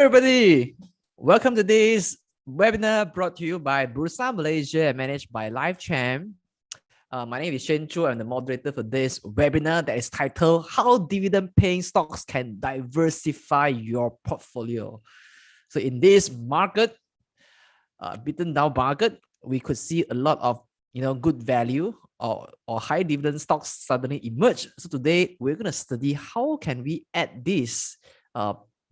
everybody. Welcome to this webinar brought to you by Bursa Malaysia and managed by LifeChamp. My name is Shane Chu. I'm the moderator for this webinar that is titled How Dividend-Paying Stocks Can Diversify Your Portfolio. So in this market, beaten down market, we could see a lot of good value or high dividend stocks suddenly emerge. So today we're going to study how can we add this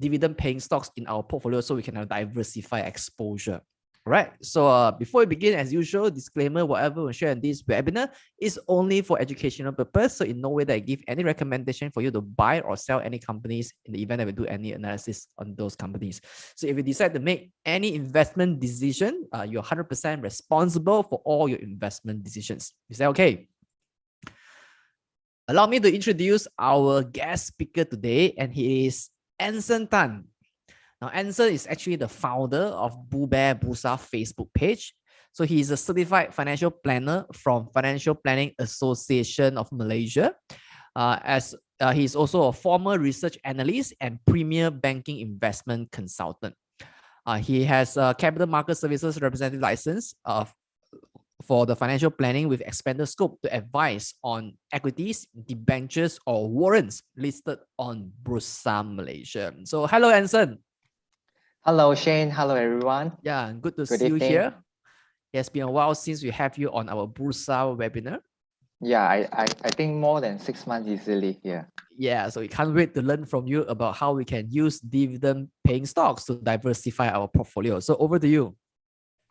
dividend paying stocks in our portfolio so we can diversify exposure. All right. So before we begin, as usual, disclaimer, whatever we share in this webinar is only for educational purpose. So in no way that I give any recommendation for you to buy or sell any companies in the event that we do any analysis on those companies. So if you decide to make any investment decision, you're 100% responsible for all your investment decisions. Is that okay? Allow me to introduce our guest speaker today, and he is Anson Tan. Now, Anson is actually the founder of Boo Bear Bursa Facebook page. So he is a certified financial planner from Financial Planning Association of Malaysia. He is also a former research analyst and premier banking investment consultant. He has a capital market services representative license for the financial planning with expanded scope to advise on equities, debentures, or warrants listed on Bursa Malaysia. So hello, Anson. Hello, Shane. Hello, everyone. Yeah, good to see you here. It's been a while since we have you on our Bursa webinar. Yeah, I think more than 6 months easily here. Yeah, so we can't wait to learn from you about how we can use dividend-paying stocks to diversify our portfolio. So over to you.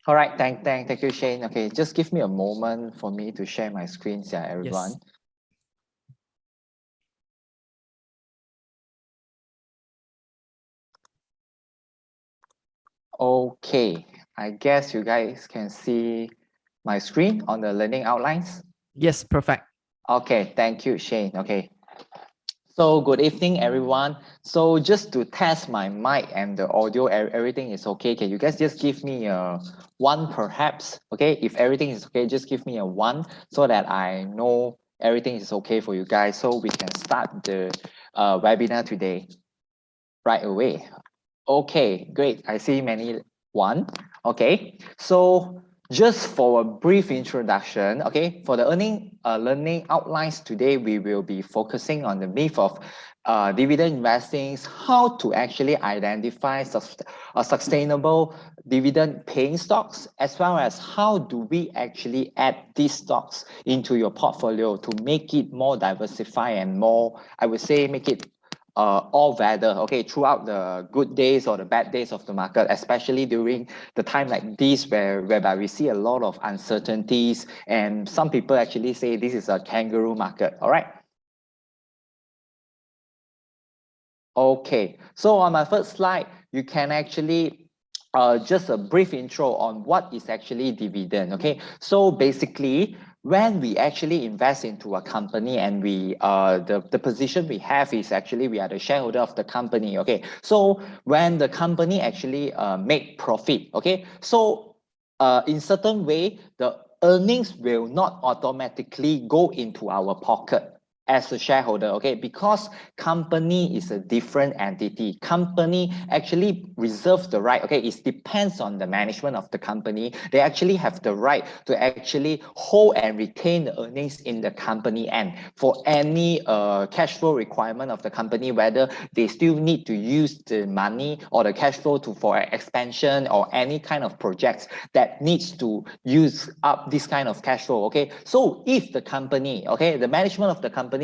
All right, thank you, Shane. Okay, just give me a moment for me to share my screen, everyone. Yes. Okay, I guess you guys can see my screen on the learning outlines. Yes, perfect. Okay, thank you, Shane. Okay. So good evening, everyone. So just to test my mic and the audio, everything is okay. Can you guys just give me a 1 perhaps? Okay, if everything is okay, just give me a 1 so that I know everything is okay for you guys so we can start the webinar today right away. Okay, great. I see many 1. Okay, so just for a brief introduction, okay, for the learning outlines today, we will be focusing on the myth of dividend investing, how to actually identify sustainable dividend-paying stocks, as well as how do we actually add these stocks into your portfolio to make it more diversified and more, I would say, make it all weather, okay, throughout the good days or the bad days of the market, especially during the time like this whereby we see a lot of uncertainties, and some people actually say this is a kangaroo market. All right. Okay, so on my first slide, you can actually just a brief intro on what is actually dividend. Okay, so basically, when we actually invest into a company and we the position we have is actually we are the shareholder of the company. Okay, so when the company actually make profit, okay, so in certain way the earnings will not automatically go into our pocket as a shareholder, okay, because company is a different entity. Company actually reserves the right, okay, it depends on the management of the company. They actually have the right to actually hold and retain the earnings in the company, and for any cash flow requirement of the company, whether they still need to use the money or the cash flow for expansion or any kind of projects that needs to use up this kind of cash flow, okay. So if the company, okay, the management of the company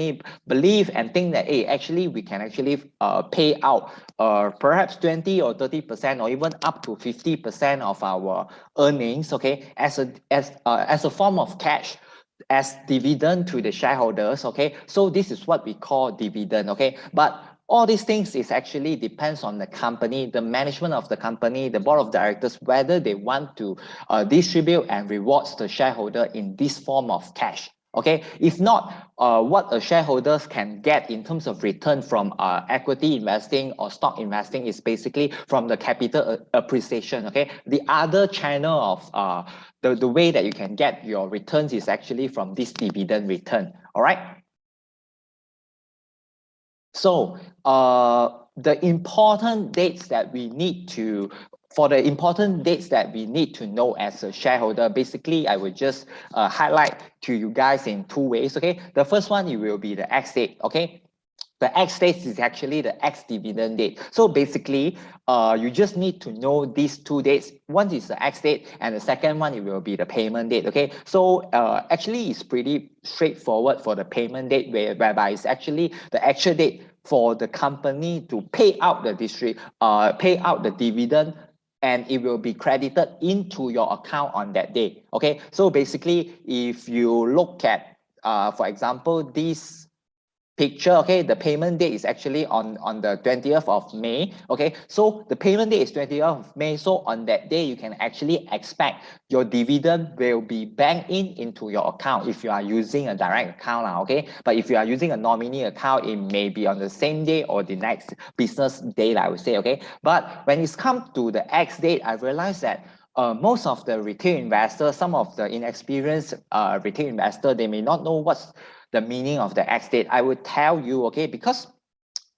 believe and think that, hey, actually we can actually pay out perhaps 20 or 30% or even up to 50% of our earnings, okay, as a form of cash, as dividend to the shareholders, okay. So this is what we call dividend, okay. But all these things is actually depends on the company, the management of the company, the board of directors, whether they want to distribute and rewards the shareholder in this form of cash. Okay, if not, what a shareholders can get in terms of return from equity investing or stock investing is basically from the capital appreciation. Okay, the other channel of the way that you can get your returns is actually from this dividend return. All right. So the important dates that we need to know as a shareholder, basically, I would just highlight to you guys in two ways, okay? The first one, it will be the X date, okay? The X date is actually the X dividend date. So basically, you just need to know these two dates. One is the X date, and the second one, it will be the payment date, okay? So actually, it's pretty straightforward for the payment date, whereby it's actually the actual date for the company to pay out the dividend, and it will be credited into your account on that day, okay? So basically, if you look at, for example, this picture, okay, the payment date is actually on the 20th of May, okay? So the payment date is 20th of May. So on that day, you can actually expect your dividend will be banked into your account if you are using a direct account, okay? But if you are using a nominee account, it may be on the same day or the next business day, I would say, okay? But when it's come to the X date, I realized that most of the retail investors, some of the inexperienced retail investor, they may not know what's the meaning of the X date. I would tell you, okay, because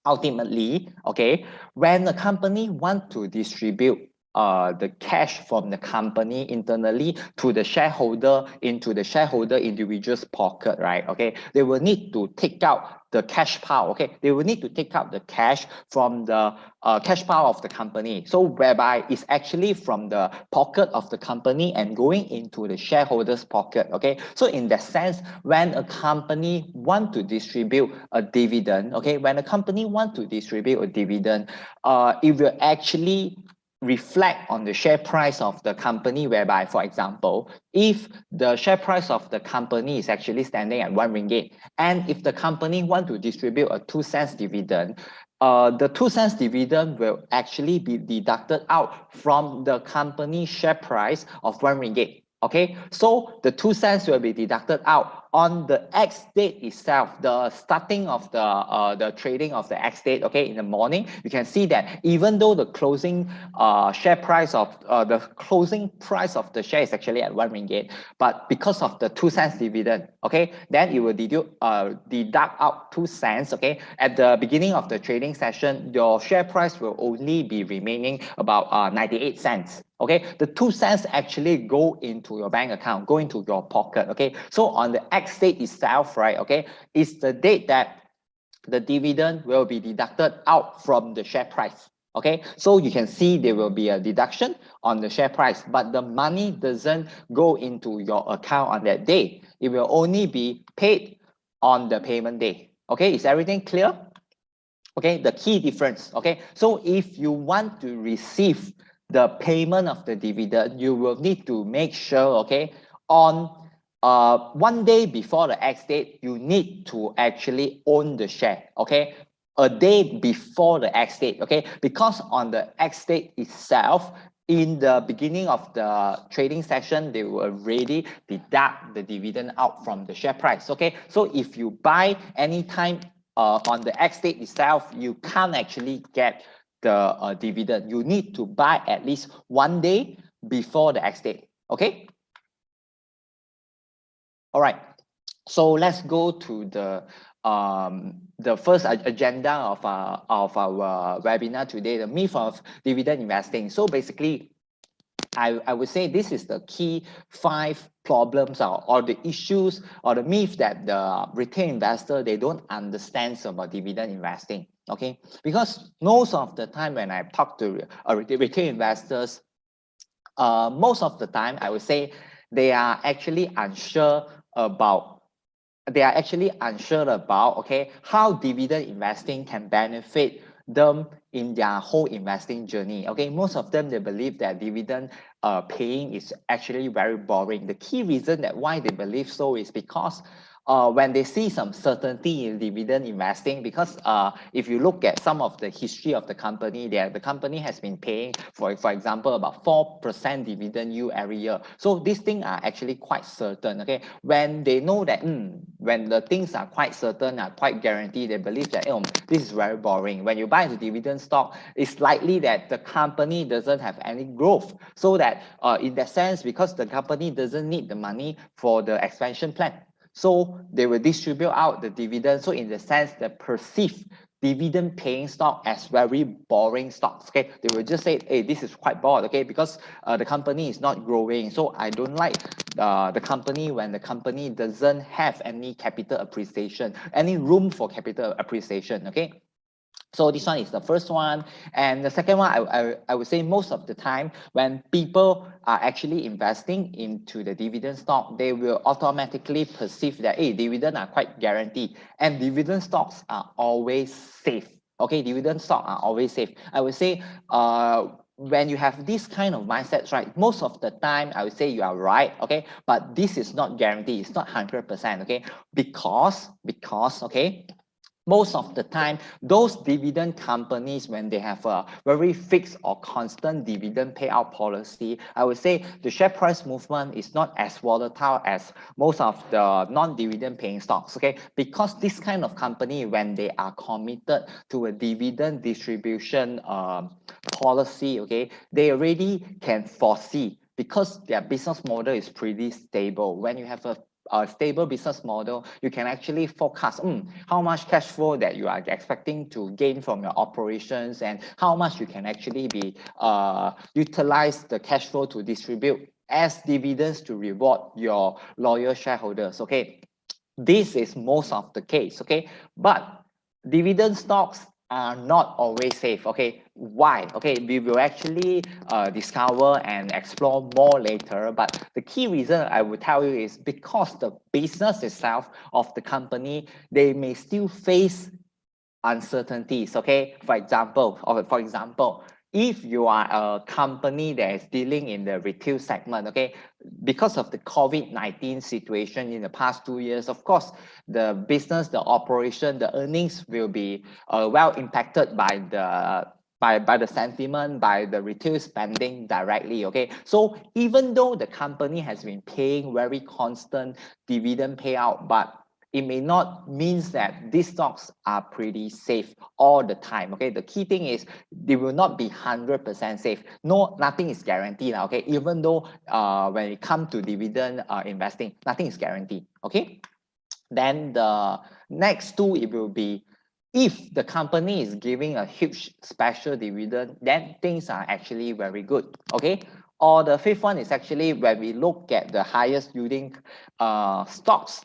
ultimately, okay, when a company want to distribute the cash from the company internally to the shareholder into the shareholder individual's pocket, right? Okay, they will need to take out the cash pile. Okay, they will need to take out the cash from the cash pile of the company. So whereby it's actually from the pocket of the company and going into the shareholder's pocket. Okay, so in that sense, when a company want to distribute a dividend, okay, when a company want to distribute a dividend, it will actually reflect on the share price of the company, whereby, for example, if the share price of the company is actually standing at 1 ringgit, and if the company want to distribute a 2 cents dividend, the 2 cents dividend will actually be deducted out from the company share price of 1 ringgit. Okay, so the 2 cents will be deducted out on the X date itself, the starting of the trading of the X date. Okay, in the morning, you can see that even though the closing share price of the closing price of the share is actually at 1 ringgit, but because of the 2 cents dividend, okay, then it will deduct out 2 cents. Okay, at the beginning of the trading session, your share price will only be remaining about 98 cents. Okay, the 2 cents actually go into your bank account, go into your pocket. Okay, so on the X date itself, right? Okay, it's the date that the dividend will be deducted out from the share price. Okay, so you can see there will be a deduction on the share price, but the money doesn't go into your account on that day. It will only be paid on the payment day. Okay, is everything clear? Okay, the key difference. Okay, so if you want to receive the payment of the dividend, you will need to make sure, okay, on 1 day before the X date, you need to actually own the share. Okay, a day before the X date. Okay, because on the X date itself, in the beginning of the trading session, they will already deduct the dividend out from the share price. Okay, so if you buy anytime on the X date itself, you can't actually get the dividend. You need to buy at least 1 day before the X date. Okay. All right. So let's go to the first agenda of our webinar today, the myth of dividend investing. So basically, I would say this is the key 5 problems or the issues or the myth that the retail investor, they don't understand about dividend investing. Okay, because most of the time when I talk to retail investors, most of the time I would say they are actually unsure about okay, how dividend investing can benefit them in their whole investing journey. Okay, most of them, they believe that dividend paying is actually very boring. The key reason that why they believe so is because when they see some certainty in dividend investing, because if you look at some of the history of the company, the company has been paying, for example, about 4% dividend yield every year. So these things are actually quite certain. Okay, when they know that when the things are quite certain, are quite guaranteed, they believe that this is very boring. When you buy the dividend stock, it's likely that the company doesn't have any growth. So that in that sense, because the company doesn't need the money for the expansion plan, so they will distribute out the dividend. So in the sense, the perceived dividend paying stock as very boring stocks. Okay, they will just say, hey, this is quite bored, okay, because the company is not growing. So I don't like the company when the company doesn't have any capital appreciation, any room for capital appreciation. Okay. So this one is the first one. And the second one, I would say most of the time when people are actually investing into the dividend stock, they will automatically perceive that, hey, dividend are quite guaranteed. And dividend stocks are always safe. Okay, dividend stock are always safe. I would say when you have this kind of mindsets, right, most of the time, I would say you are right, okay? But this is not guaranteed. It's not 100%, okay? Because, okay, most of the time, those dividend companies, when they have a very fixed or constant dividend payout policy, I would say the share price movement is not as volatile as most of the non-dividend paying stocks, okay? Because this kind of company, when they are committed to a dividend distribution policy, okay, they already can foresee, because their business model is pretty stable. When you have a stable business model, you can actually forecast how much cash flow that you are expecting to gain from your operations, and how much you can actually be utilize the cash flow to distribute as dividends to reward your loyal shareholders. Okay, this is most of the case. Okay, but dividend stocks are not always safe. Okay, why? Okay, we will actually discover and explore more later. But the key reason I will tell you is because the business itself of the company, they may still face uncertainties. Okay, for example, if you are a company that is dealing in the retail segment, okay, because of the COVID-19 situation in the past 2 years, of course, the business, the operation, the earnings will be well impacted by the sentiment, by the retail spending directly. Okay, so even though the company has been paying very constant dividend payout, but it may not means that these stocks are pretty safe all the time. Okay, the key thing is they will not be 100% safe. No, nothing is guaranteed. Okay, even though when it comes to dividend investing, nothing is guaranteed. Okay, then the next two, it will be, if the company is giving a huge special dividend, then things are actually very good. Okay, or the fifth one is actually when we look at the highest yielding stocks.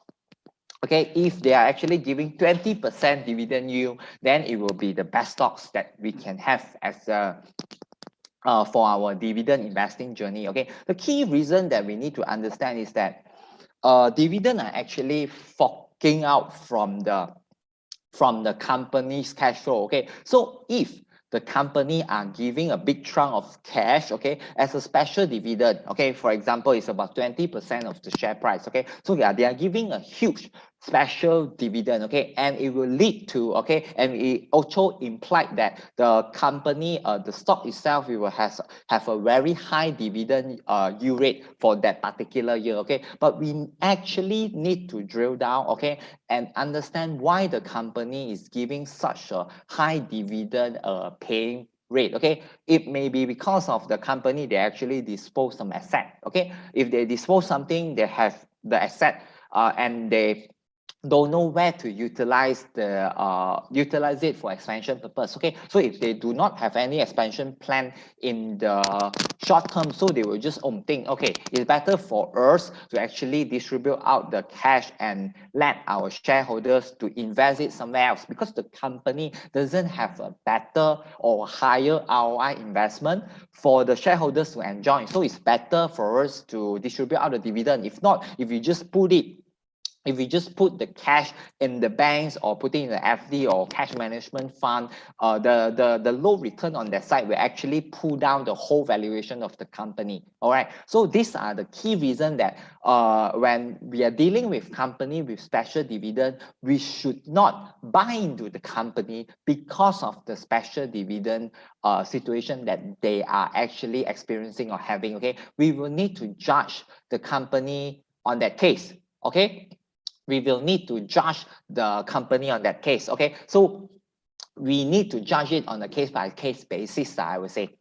Okay, if they are actually giving 20% dividend yield, then it will be the best stocks that we can have as a for our dividend investing journey. Okay, the key reason that we need to understand is that dividend are actually forking out from the company's cash flow. Okay, so if the company are giving a big chunk of cash, okay, as a special dividend, okay, for example, it's about 20% of the share price. Okay, so yeah, they are giving a huge special dividend. Okay, and it will lead to, okay, and it also implied that the company, the stock itself, it will have a very high dividend yield rate for that particular year. Okay, but we actually need to drill down, okay, and understand why the company is giving such a high dividend paying rate. Okay, it may be because of the company, they actually dispose some asset. Okay, if they dispose something, they have the asset and they don't know where to utilize it for expansion purpose. Okay, so if they do not have any expansion plan in the short term, so they will just think, okay, it's better for us to actually distribute out the cash and let our shareholders to invest it somewhere else, because the company doesn't have a better or higher ROI investment for the shareholders to enjoy. So it's better for us to distribute out the dividend. If not, if you just put the cash in the banks or put it in the FD or cash management fund, the low return on that side will actually pull down the whole valuation of the company. All right. So these are the key reasons that when we are dealing with company with special dividend, we should not buy into the company because of the special dividend situation that they are actually experiencing or having. Okay, we will need to judge the company on that case. Okay, we will need to judge the company on that case. Okay, so we need to judge it on a case-by-case basis, I would say.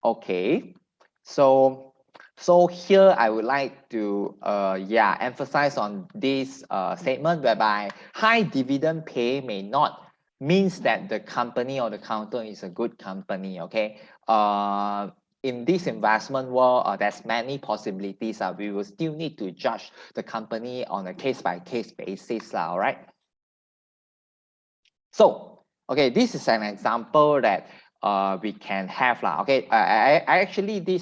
Okay, so So here I would like to emphasize on this statement whereby high dividend pay may not means that the company or the counter is a good company. Okay. In this investment world, there's many possibilities. We will still need to judge the company on a case-by-case basis. All right. So, okay, this is an example that we can have. Okay, I actually did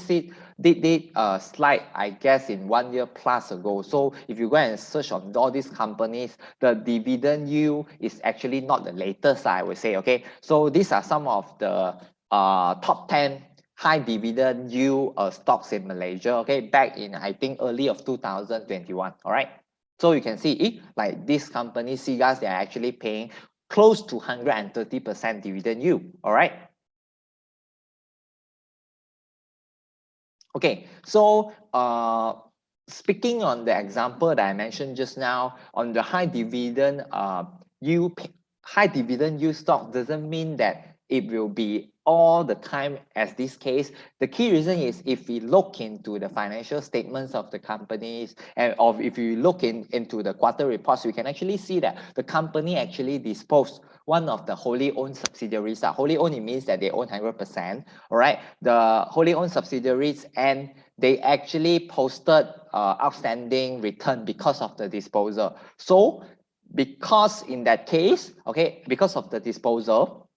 a slide, I guess, in 1 year plus ago. So if you go and search on all these companies, the dividend yield is actually not the latest, I would say. Okay, so these are some of the top 10 high dividend yield stocks in Malaysia. Okay, back in I think early of 2021. All right. So you can see, like this company, Seagas, they are actually paying close to 130% dividend yield. All right. Okay, so speaking on the example that I mentioned just now on the high dividend yield stock doesn't mean that it will be all the time as this case. The key reason is if we look into the financial statements of the companies or if you look into the quarter reports, we can actually see that the company actually disposed one of the wholly owned subsidiaries. Wholly owned, it means that they own 100%. All right, the wholly owned subsidiaries, and they actually posted outstanding return because of the disposal. So because in that case, okay, because of the disposal,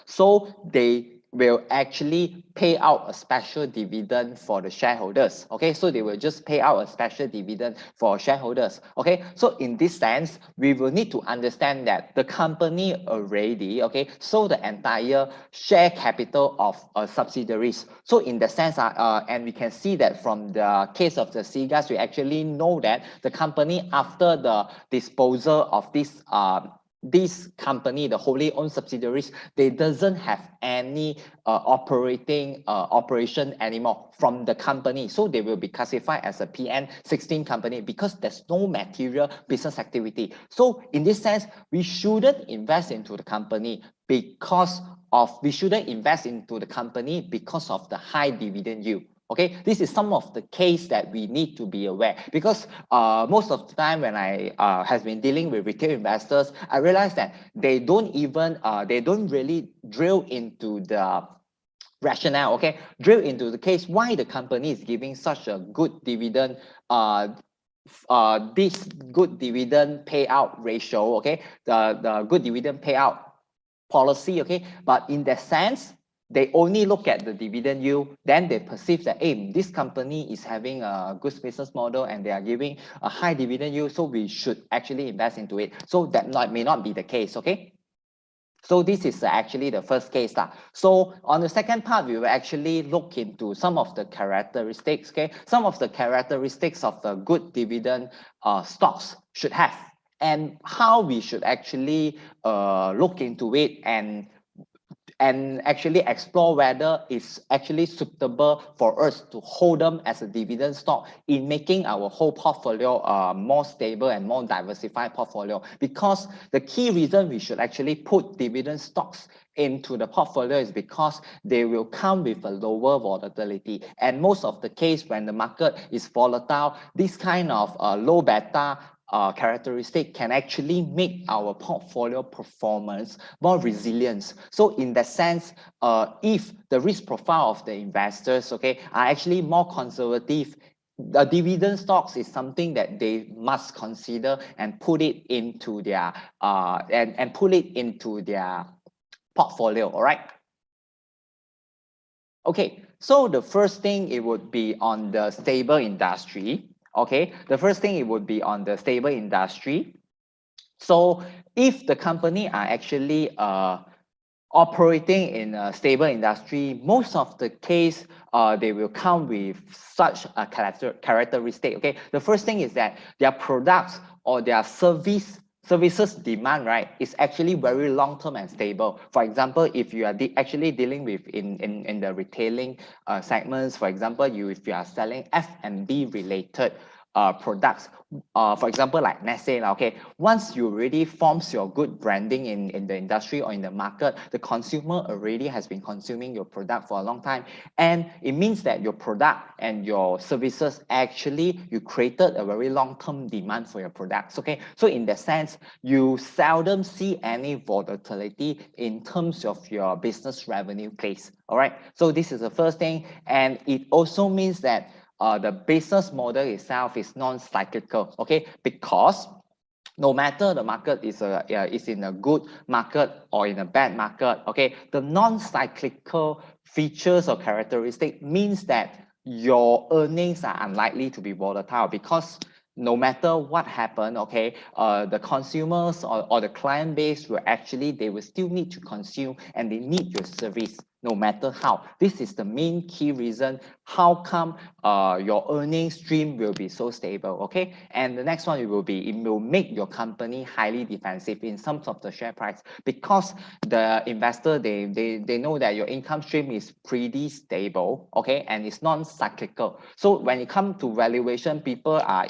so they will actually pay out a special dividend for the shareholders. Okay, so they will just pay out a special dividend for shareholders. Okay, so in this sense, we will need to understand that the company already, okay, sold the entire share capital of subsidiaries. So in the sense, and we can see that from the case of the Seagas, we actually know that the company, after the disposal of this company, the wholly owned subsidiaries, they doesn't have any operation anymore from the company. So they will be classified as a PN16 company because there's no material business activity. So in this sense, we shouldn't invest into the company because of the high dividend yield. Okay, this is some of the case that we need to be aware, because most of the time when I has been dealing with retail investors, I realize that they don't really drill into the rationale, okay, drill into the case why the company is giving such a good dividend, this good dividend payout ratio, okay, the good dividend payout policy, okay. But in that sense, they only look at the dividend yield, then they perceive that, hey, this company is having a good business model and they are giving a high dividend yield, so we should actually invest into it. So that may not be the case, okay. So this is actually the first case. So on the second part, we will actually look into some of the characteristics, okay, some of the characteristics of the good dividend stocks should have, and how we should actually look into it and actually explore whether it's actually suitable for us to hold them as a dividend stock in making our whole portfolio more stable and more diversified portfolio. Because the key reason we should actually put dividend stocks into the portfolio is because they will come with a lower volatility. And most of the case when the market is volatile, this kind of low beta characteristic can actually make our portfolio performance more resilient. So in that sense, if the risk profile of the investors, okay, are actually more conservative, the dividend stocks is something that they must consider and put it into their portfolio. All right. Okay, so the first thing, it would be on the stable industry. Okay, the first thing, it would be on the stable industry. So if the company are actually operating in a stable industry, most of the case, they will come with such a characteristic. Okay, the first thing is that their products or their services demand, right, is actually very long-term and stable. For example, if you are actually dealing with in the retailing segments, for example, if you are selling F&B related products. For example, like let's say, okay, once you already forms your good branding in the industry or in the market, the consumer already has been consuming your product for a long time, and it means that your product and your services actually you created a very long-term demand for your products. Okay, so in that sense, you seldom see any volatility in terms of your business revenue case. All right, so this is the first thing, and it also means that the business model itself is non-cyclical, okay? Because no matter the market is in a good market or in a bad market, okay, the non-cyclical features or characteristic means that your earnings are unlikely to be volatile, because no matter what happened, okay, the consumers or the client base will actually, they will still need to consume and they need your service no matter how. This is the main key reason how come your earnings stream will be so stable, okay? And the next one, it will make your company highly defensive in terms of the share price, because the investor, they know that your income stream is pretty stable, okay, and it's non-cyclical. So when it comes to valuation, people are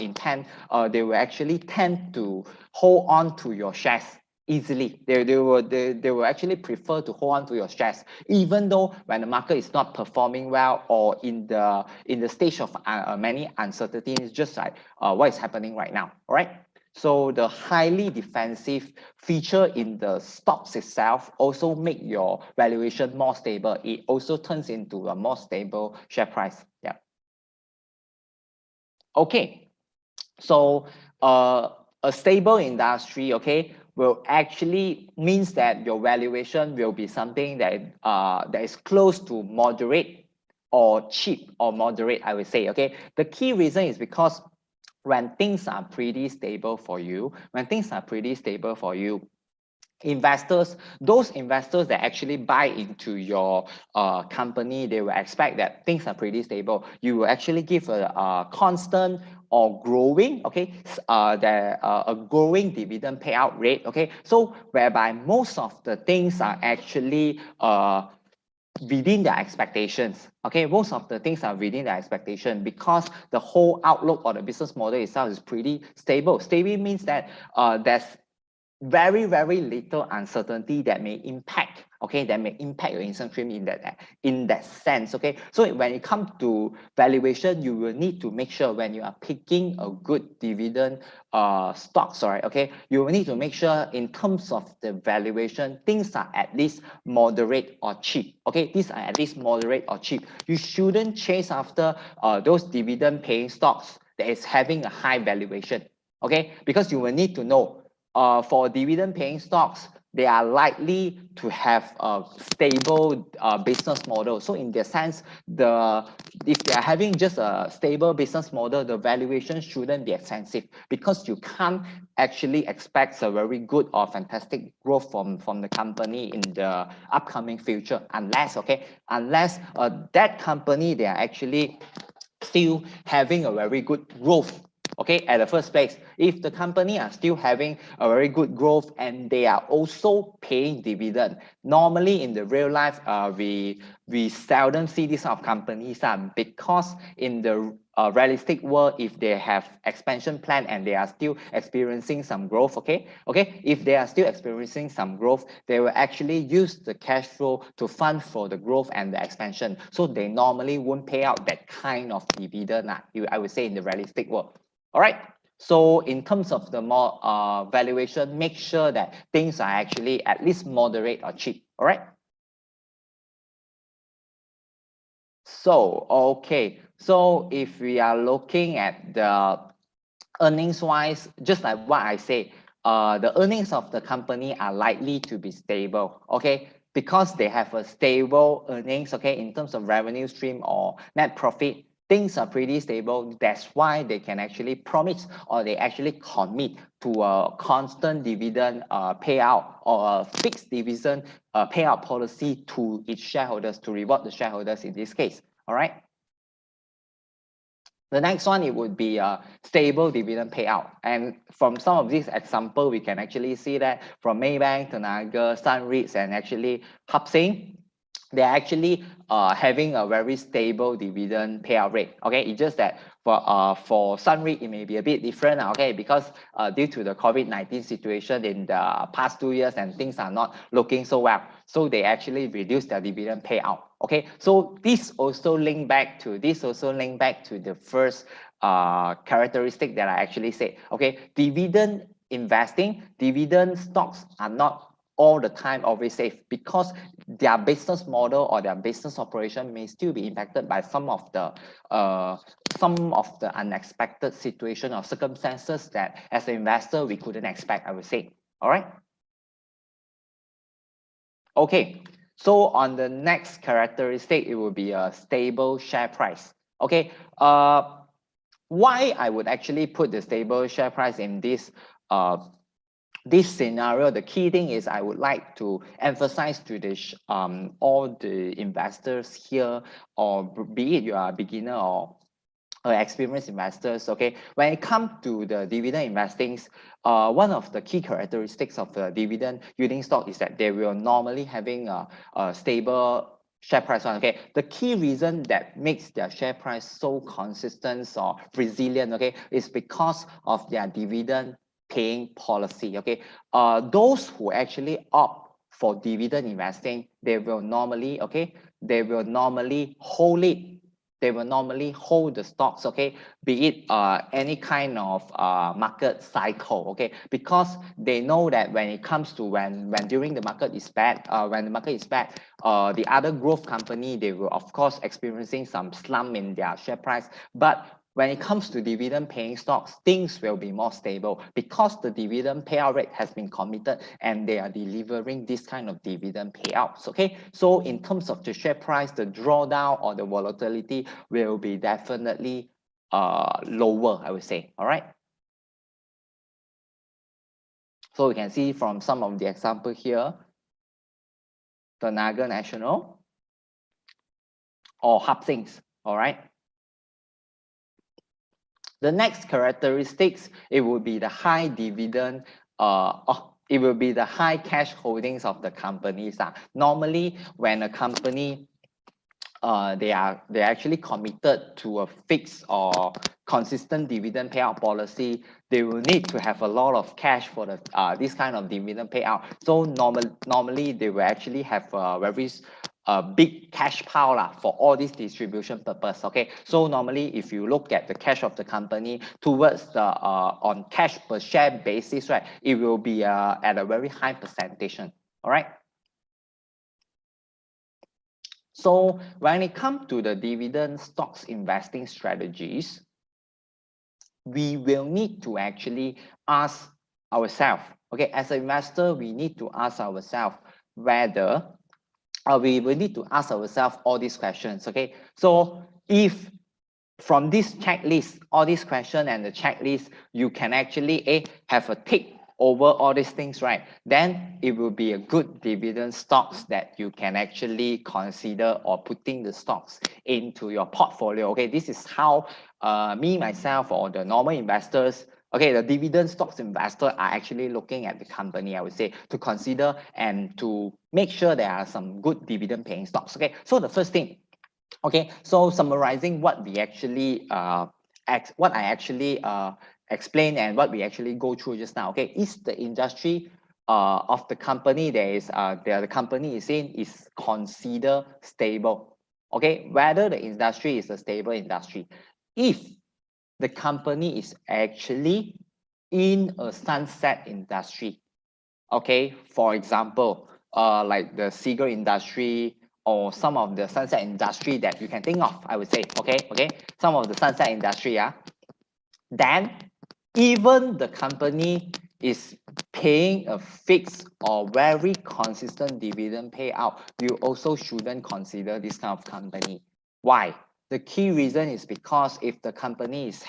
they will actually tend to hold on to your shares easily. They will actually prefer to hold on to your shares, even though when the market is not performing well or in the stage of many uncertainties, just like what is happening right now. All right. So the highly defensive feature in the stocks itself also make your valuation more stable. It also turns into a more stable share price. Yeah. Okay. So a stable industry, okay, will actually means that your valuation will be something that that is close to moderate or cheap or moderate, I would say. Okay, the key reason is because when things are pretty stable for you, investors, those investors that actually buy into your company, they will expect that things are pretty stable. You will actually give a constant or growing, okay, a growing dividend payout rate, okay, so whereby most of the things are actually within their expectations. Okay, most of the things are within their expectation, because the whole outlook or the business model itself is pretty stable. Stable means that there's very little uncertainty that may impact, okay, that may impact your income stream in that sense. Okay, so when it comes to valuation, you will need to make sure when you are picking a good dividend stocks, all right, okay, you will need to make sure in terms of the valuation, things are at least moderate or cheap. Okay, these are at least moderate or cheap. You shouldn't chase after those dividend paying stocks that is having a high valuation. Okay, because you will need to know for dividend paying stocks, they are likely to have a stable business model. So in that sense, if they're having just a stable business model, the valuation shouldn't be expensive, because you can't actually expect a very good or fantastic growth from the company in the upcoming future, unless that company, they are actually still having a very good growth. Okay, at the first place, if the company are still having a very good growth and they are also paying dividend, normally in the real life, we seldom see this kind of companies, because in the realistic world, if they have expansion plan and they are still experiencing some growth, okay, if they are still experiencing some growth, they will actually use the cash flow to fund for the growth and the expansion. So they normally won't pay out that kind of dividend, I would say, in the realistic world. All right. So in terms of the more valuation, make sure that things are actually at least moderate or cheap. All right. So, okay. So if we are looking at the earnings wise, just like what I say, the earnings of the company are likely to be stable. Okay, because they have a stable earnings, okay, in terms of revenue stream or net profit, things are pretty stable. That's why they can actually promise, or they actually commit to a constant dividend payout, or a fixed dividend payout policy to its shareholders, to reward the shareholders in this case. All right. The next one, it would be a stable dividend payout. And from some of these examples, we can actually see that from Maybank, Tenaga, Sunreach, and actually Hub Sing, they're actually having a very stable dividend payout rate. Okay, it's just that for Sunrate it may be a bit different. Okay, because due to the COVID-19 situation in the past 2 years and things are not looking so well, so they actually reduce their dividend payout. Okay, so this also link back to the first characteristic that I actually said. Okay, dividend investing, dividend stocks are not all the time always safe, because their business model or their business operation may still be impacted by some of the unexpected situation or circumstances that as an investor we couldn't expect, I would say. All right. Okay, so on the next characteristic, it will be a stable share price. Okay, why I would actually put the stable share price in this scenario, the key thing is I would like to emphasize to this all the investors here, or be it you are a beginner or experienced investors. Okay, when it comes to the dividend investings, one of the key characteristics of the dividend yielding stock is that they will normally having a stable share price one. Okay, the key reason that makes their share price so consistent or resilient, okay, is because of their dividend paying policy. Okay, those who actually opt for dividend investing, they will normally hold it. They will normally hold the stocks, okay, be it any kind of market cycle, okay, because they know that when it comes to when during the market is bad, the other growth company, they will of course experiencing some slump in their share price, but when it comes to dividend paying stocks, things will be more stable because the dividend payout rate has been committed and they are delivering this kind of dividend payouts. Okay, so in terms of the share price, the drawdown or the volatility will be definitely lower, I would say. All right. So we can see from some of the example here, the Naga National or Hub Sings. All right. The next characteristics, it will be the high dividend, it will be the high cash holdings of the companies. Normally, when a company they're actually committed to a fixed or consistent dividend payout policy, they will need to have a lot of cash for the this kind of dividend payout. So normally they will actually have a very big cash pile for all this distribution purpose. Okay, so normally if you look at the cash of the company towards the on cash per share basis, right, it will be at a very high percentage. All right. So when it comes to the dividend stocks investing strategies, we will need to actually ask ourselves, okay, as an investor, we need to ask ourselves whether we will need to ask ourselves all these questions. Okay, so if from this checklist, all these questions and the checklist, you can actually have a tick over all these things, right? Then it will be a good dividend stocks that you can actually consider or putting the stocks into your portfolio. Okay, this is how me, myself, or the normal investors, okay, the dividend stocks investor are actually looking at the company, I would say, to consider and to make sure there are some good dividend paying stocks. Okay, so the first thing, okay, so summarizing what we actually what I actually explain and what we actually go through just now. Okay, is the industry of the company the company is in is considered stable? Okay, whether the industry is a stable industry, if the company is actually in a sunset industry. Okay, for example, like the cigar industry or some of the sunset industry that you can think of, I would say. Okay, some of the sunset industry, then even the company is paying a fixed or very consistent dividend payout, you also shouldn't consider this kind of company. Why? The key reason is because if the company is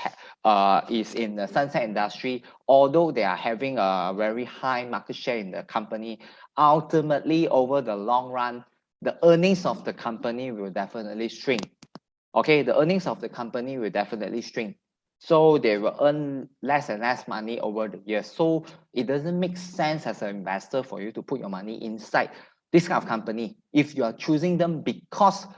in the sunset industry, although they are having a very high market share in the company, ultimately over the long run, the earnings of the company will definitely shrink. Okay, the earnings of the company will definitely shrink. So they will earn less and less money over the years. So it doesn't make sense as an investor for you to put your money inside this kind of company, if you are choosing them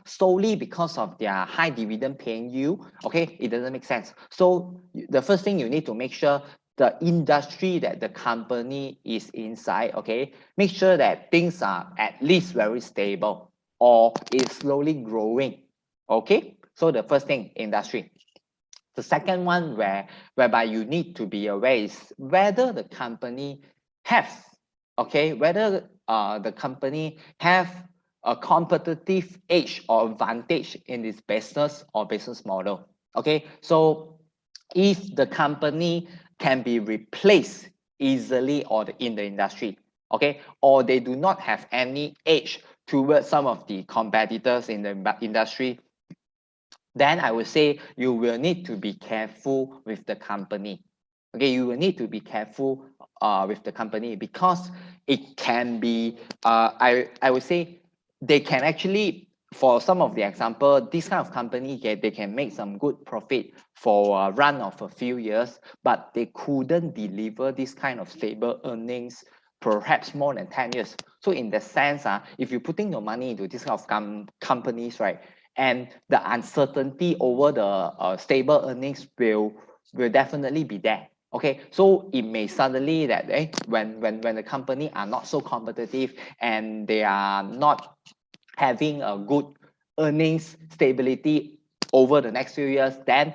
solely because of their high dividend paying yield, okay, it doesn't make sense. So the first thing you need to make sure the industry that the company is inside, okay, make sure that things are at least very stable or is slowly growing, okay. So the first thing, industry. The second one whereby you need to be aware is whether the company has, okay, whether the company have a competitive edge or advantage in its business or business model. Okay, so if the company can be replaced easily or in the industry, okay, or they do not have any edge towards some of the competitors in the industry, then I would say you will need to be careful with the company. Okay, you will need to be careful with the company because it can be, I would say they can actually, for some of the example, this kind of company, they can make some good profit for a run of a few years, but they couldn't deliver this kind of stable earnings perhaps more than 10 years. So in the sense, if you're putting your money into this kind of companies, right, and the uncertainty over the stable earnings will definitely be there. Okay, so it may suddenly that when the company are not so competitive and they are not having a good earnings stability over the next few years, then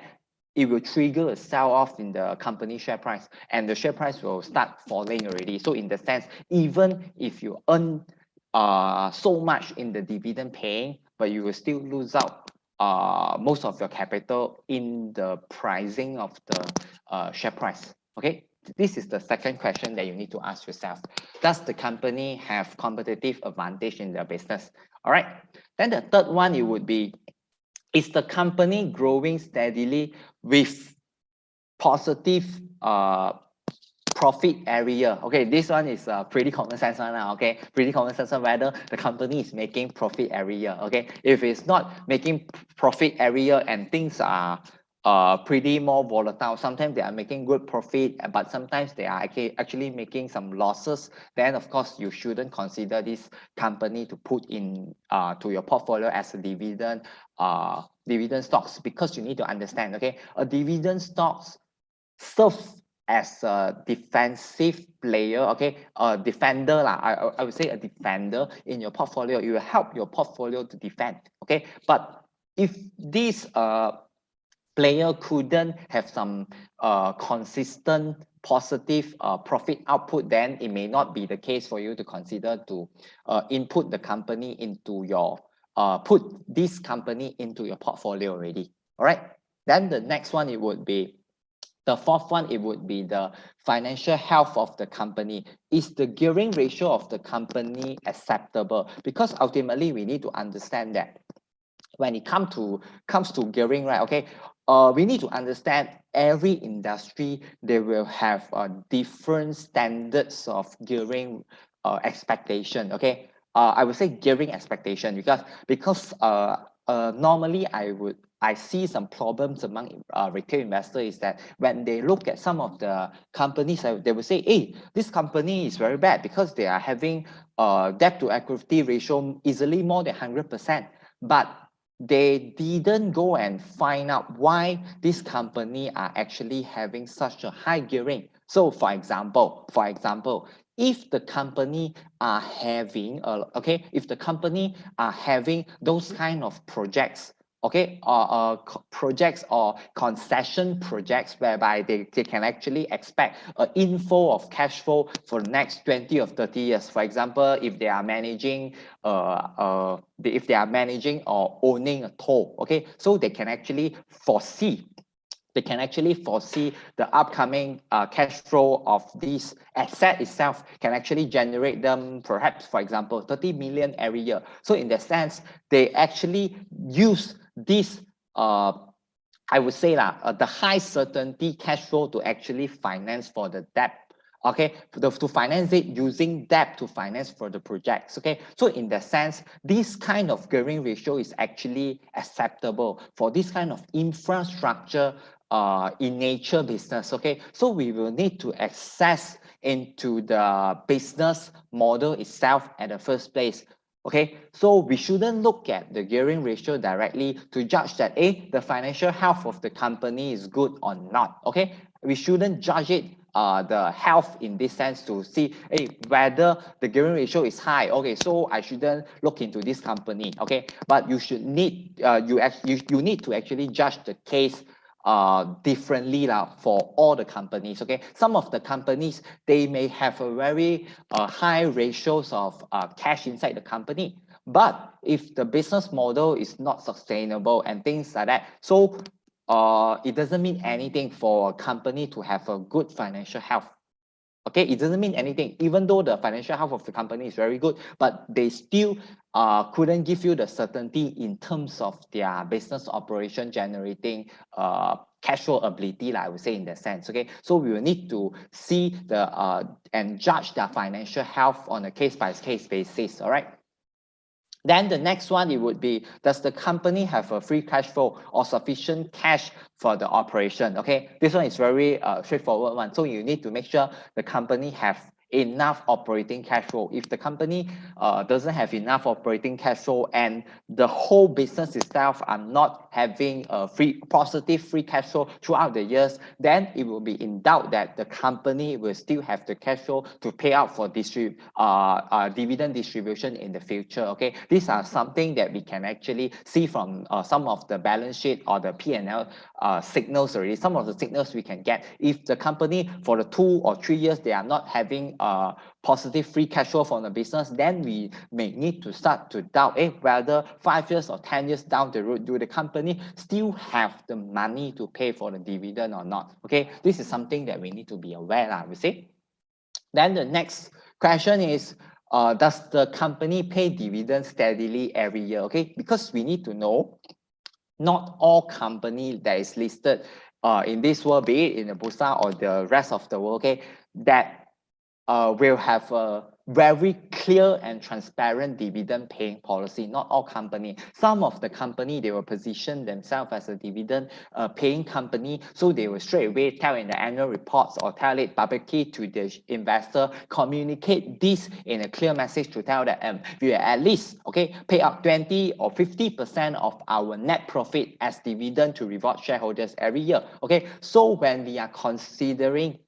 it will trigger a sell-off in the company share price and the share price will start falling already. So in the sense, even if you earn so much in the dividend paying, but you will still lose out most of your capital in the pricing of the share price. Okay, this is the second question that you need to ask yourself. Does the company have competitive advantage in their business? All right, then the third one, it would be, is the company growing steadily with positive profit area? Okay, this one is a pretty common sense one now. Okay, pretty common sense on whether the company is making profit every year. Okay, if it's not making profit every year and things are pretty more volatile, sometimes they are making good profit, but sometimes they are actually making some losses, then of course you shouldn't consider this company to put in to your portfolio as a dividend stocks, because you need to understand, okay, a dividend stocks serve as a defensive player, okay, a defender lah. I would say a defender in your portfolio. It will help your portfolio to defend, okay. But if this player couldn't have some consistent positive profit output, then it may not be the case for you to consider to input the company into your put this company into your portfolio already. All right, then the next one, it would be the fourth one, it would be the financial health of the company. Is the gearing ratio of the company acceptable? Because ultimately we need to understand that when it comes to gearing, right, okay, we need to understand every industry, they will have different standards of gearing expectation, okay. I would say gearing expectation because normally I see some problems among retail investors is that when they look at some of the companies, they will say, hey, this company is very bad because they are having debt to equity ratio easily more than 100%. But they didn't go and find out why this company are actually having such a high gearing. So for example, if the company are having if the company are having those kind of projects, okay, projects or concession projects whereby they can actually expect an inflow of cash flow for the next 20 or 30 years. For example, if they are managing or owning a toll, okay, so they can actually foresee the upcoming cash flow of this asset itself can actually generate them perhaps, for example, 30 million every year. So in that sense, they actually use this I would say the high certainty cash flow to actually finance for the debt, okay, to finance it using debt to finance for the projects, okay. So in that sense, this kind of gearing ratio is actually acceptable for this kind of infrastructure in nature business, okay? So we will need to access into the business model itself at the first place. Okay, so we shouldn't look at the gearing ratio directly to judge that the financial health of the company is good or not. Okay, we shouldn't judge it the health in this sense to see whether the gearing ratio is high. Okay, so I shouldn't look into this company. Okay, but you should need you need to actually judge the case differently for all the companies. Okay, some of the companies, they may have a very high ratios of cash inside the company, but if the business model is not sustainable and things like that, so it doesn't mean anything for a company to have a good financial health. Okay, it doesn't mean anything, even though the financial health of the company is very good, but they still couldn't give you the certainty in terms of their business operation generating cash flow ability, I would say, in that sense. Okay, so we will need to see the and judge their financial health on a case-by-case basis. All right. Then the next one, it would be, does the company have a free cash flow or sufficient cash for the operation? Okay, this one is very straightforward one. So you need to make sure the company have enough operating cash flow. If the company doesn't have enough operating cash flow and the whole business itself are not having a positive free cash flow throughout the years, then it will be in doubt that the company will still have the cash flow to pay out for dividend distribution in the future. Okay, these are something that we can actually see from some of the balance sheet or the P&L signals already. Some of the signals we can get if the company for the 2 or 3 years they are not having positive free cash flow from the business, then we may need to start to doubt whether 5 years or 10 years down the road, do the company still have the money to pay for the dividend or not? Okay, this is something that we need to be aware, I would say. Then the next question is, does the company pay dividends steadily every year? Okay, because we need to know not all company that is listed in this world, be it in the Bursa or the rest of the world, okay, that will have a very clear and transparent dividend paying policy. Not all company. Some of the company, they will position themselves as a dividend paying company, so they will straight away tell in the annual reports or tell it publicly to the investor, communicate this in a clear message to tell that we will at least pay up 20 or 50% of our net profit as dividend to reward shareholders every year. Okay, so when we are considering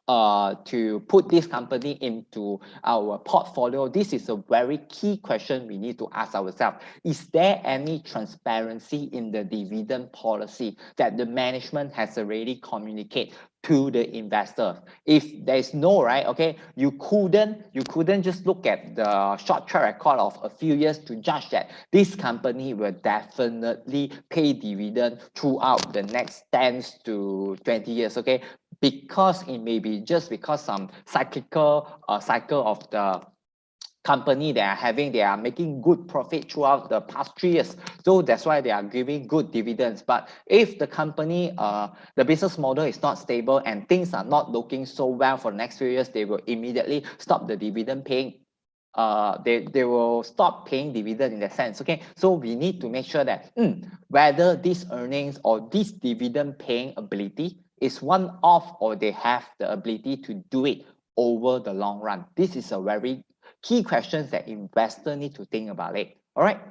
to put this company into our portfolio, this is a very key question we need to ask ourselves. Is there any transparency in the dividend policy that the management has already communicated to the investor? If there's no, right, okay, you couldn't just look at the short track record of a few years to judge that this company will definitely pay dividend throughout the next 10 to 20 years. Okay, because it may be just because some cycle of the company they are making good profit throughout the past 3 years, so that's why they are giving good dividends. But if the company the business model is not stable and things are not looking so well for the next few years, they will immediately stop the dividend paying. They will stop paying dividend in that sense. Okay, so we need to make sure that whether these earnings or this dividend paying ability is one-off or they have the ability to do it over the long run. This is a very key question that investors need to think about it. All right.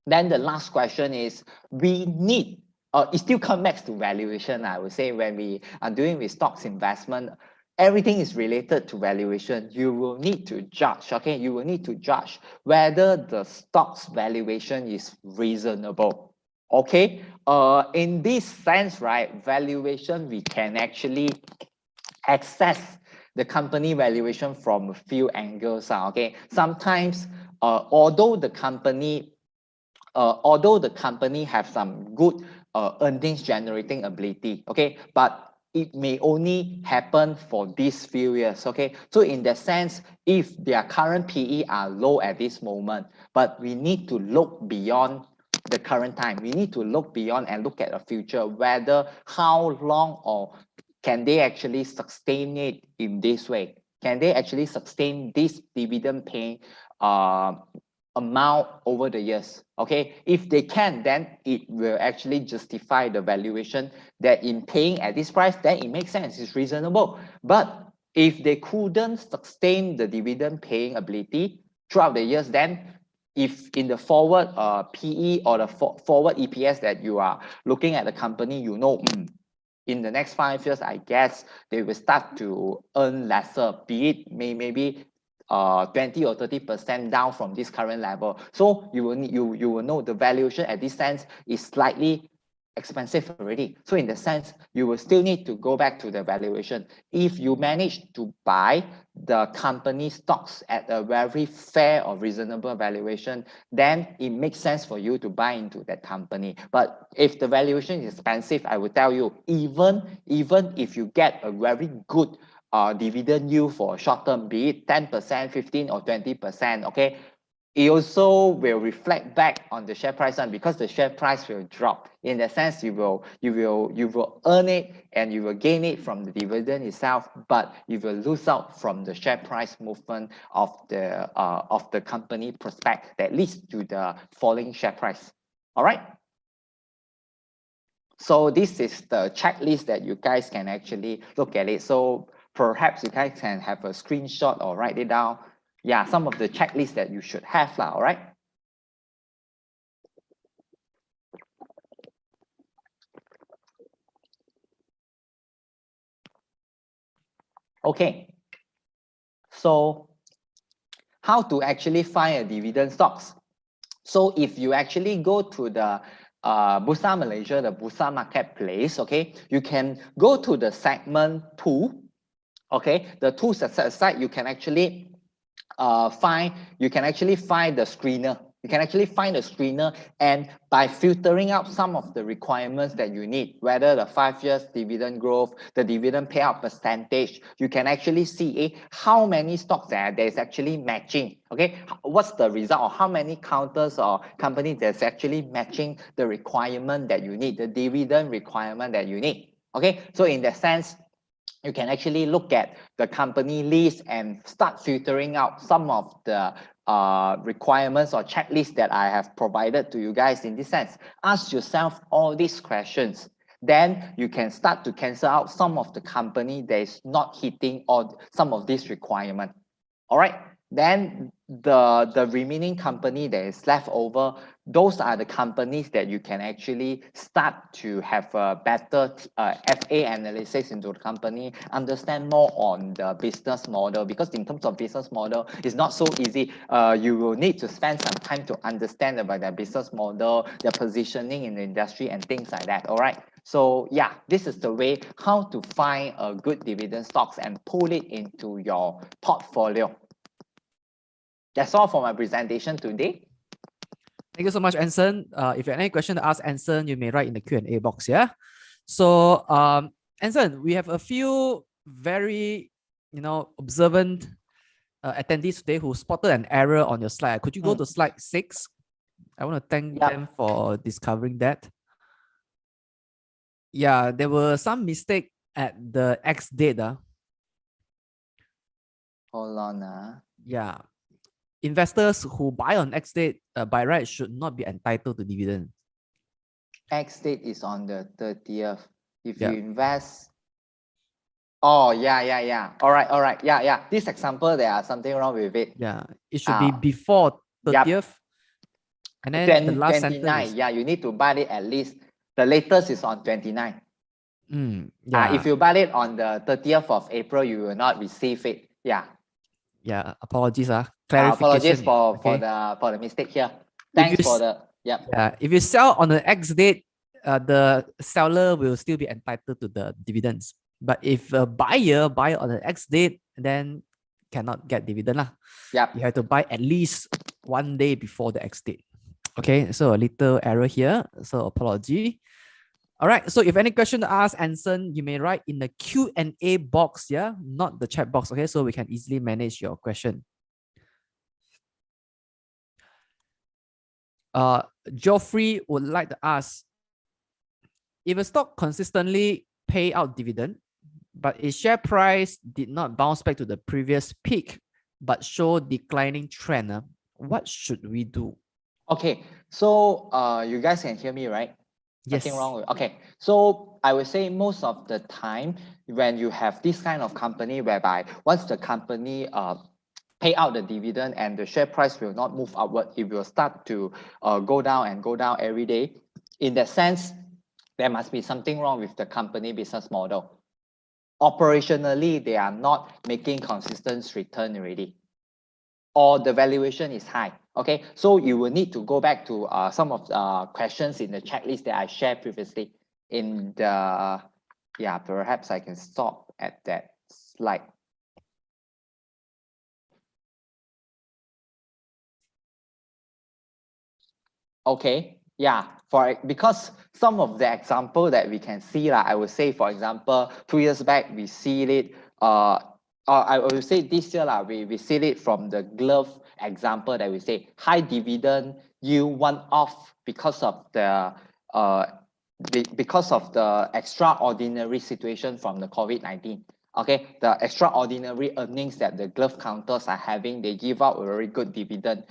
Then the last question is, we need, it still comes back to valuation, I would say. When we are doing with stocks investment, everything is related to valuation. You will need to judge, okay? You will need to judge whether the stock's valuation is reasonable. Okay, in this sense, right, valuation, we can actually access the company valuation from a few angles. Okay, sometimes although the company have some good earnings generating ability, okay, but it may only happen for these few years. Okay, so in that sense, if their current PE are low at this moment, but we need to look beyond the current time. We need to look beyond and look at the future, whether how long or can they actually sustain it in this way? Can they actually sustain this dividend paying amount over the years. Okay, if they can, then it will actually justify the valuation that in paying at this price, then it makes sense, it's reasonable. But if they couldn't sustain the dividend paying ability throughout the years, then if in the forward PE or the forward EPS that you are looking at the company, you know, in the next 5 years, I guess they will start to earn lesser, be it maybe 20 or 30% down from this current level. So you will know the valuation at this sense is slightly expensive already. So in the sense, you will still need to go back to the valuation. If you manage to buy the company stocks at a very fair or reasonable valuation, then it makes sense for you to buy into that company. But if the valuation is expensive, I will tell you, even if you get a very good dividend yield for a short term, be it 10%, 15 or 20%, okay, it also will reflect back on the share price, and because the share price will drop. In the sense, you will earn it and you will gain it from the dividend itself, but you will lose out from the share price movement of the company prospect that leads to the falling share price. All right. So this is the checklist that you guys can actually look at it. So perhaps you guys can have a screenshot or write it down. Yeah, some of the checklists that you should have, all right? Okay. So how to actually find a dividend stocks? So if you actually go to the Bursa Malaysia, the Bursa Marketplace, okay, you can go to the segment 2. Okay, the tools set aside, you can actually find the screener. You can actually find the screener, and by filtering out some of the requirements that you need, whether the 5 years dividend growth, the dividend payout percentage, you can actually see how many stocks there is actually matching. Okay, what's the result, or how many counters or companies that's actually matching the requirement that you need, the dividend requirement that you need. Okay, so in that sense, you can actually look at the company list and start filtering out some of the requirements or checklists that I have provided to you guys in this sense. Ask yourself all these questions. Then you can start to cancel out some of the company that is not hitting all some of these requirements. All right. Then the remaining company that is left over, those are the companies that you can actually start to have a better FA analysis into the company, understand more on the business model, because in terms of business model, it's not so easy. You will need to spend some time to understand about their business model, their positioning in the industry and things like that. All right. So yeah, this is the way how to find a good dividend stocks and pull it into your portfolio. That's all for my presentation today. Thank you so much, Anson. If you have any question to ask Anson, you may write in the Q&A box. Yeah. So, Anson, we have a few very, observant attendees today who spotted an error on your slide. Could you go to slide 6? I want to thank them for discovering that. Yeah, there were some mistake at the X date. Hold on. Yeah. Investors who buy on X date by right should not be entitled to dividend. X date is on the 30th. If you invest, oh yeah. All right. Yeah. This example, there are something wrong with it. Yeah, it should be before 30th. And then the last 29. sentence. Yeah, you need to buy it at least. The latest is on 29. Yeah. If you buy it on the 30th of April, you will not receive it. Yeah. Yeah. Apologies. Clarification. Apologies for the mistake here. Thanks for the Yeah. If you sell on the X date, the seller will still be entitled to the dividends. But if a buyer buy on the X date, then cannot get dividend. Yeah. You have to buy at least 1 day before the X date. Okay, so a little error here. So apology. All right. So if any question to ask Anson, you may write in the Q&A box, not the chat box. Okay, so we can easily manage your question. Geoffrey would like to ask, if a stock consistently pay out dividend, but its share price did not bounce back to the previous peak, but show declining trend, what should we do? Okay, so you guys can hear me, right? Yes. Nothing wrong with, okay. So I would say most of the time when you have this kind of company whereby once the company pay out the dividend and the share price will not move upward, it will start to go down and go down every day. In that sense, there must be something wrong with the company business model. Operationally, they are not making consistent return already, or the valuation is high. Okay, so you will need to go back to some of the questions in the checklist that I shared previously in the, yeah, perhaps I can stop at that slide. Okay, yeah, because some of the example that we can see, I would say, for example, 2 years back, we see it, I would say this year, we see it from the glove example that we say high dividend yield one-off because of the extraordinary situation from the COVID-19. Okay, the extraordinary earnings that the glove counters are having, they give out a very good dividend.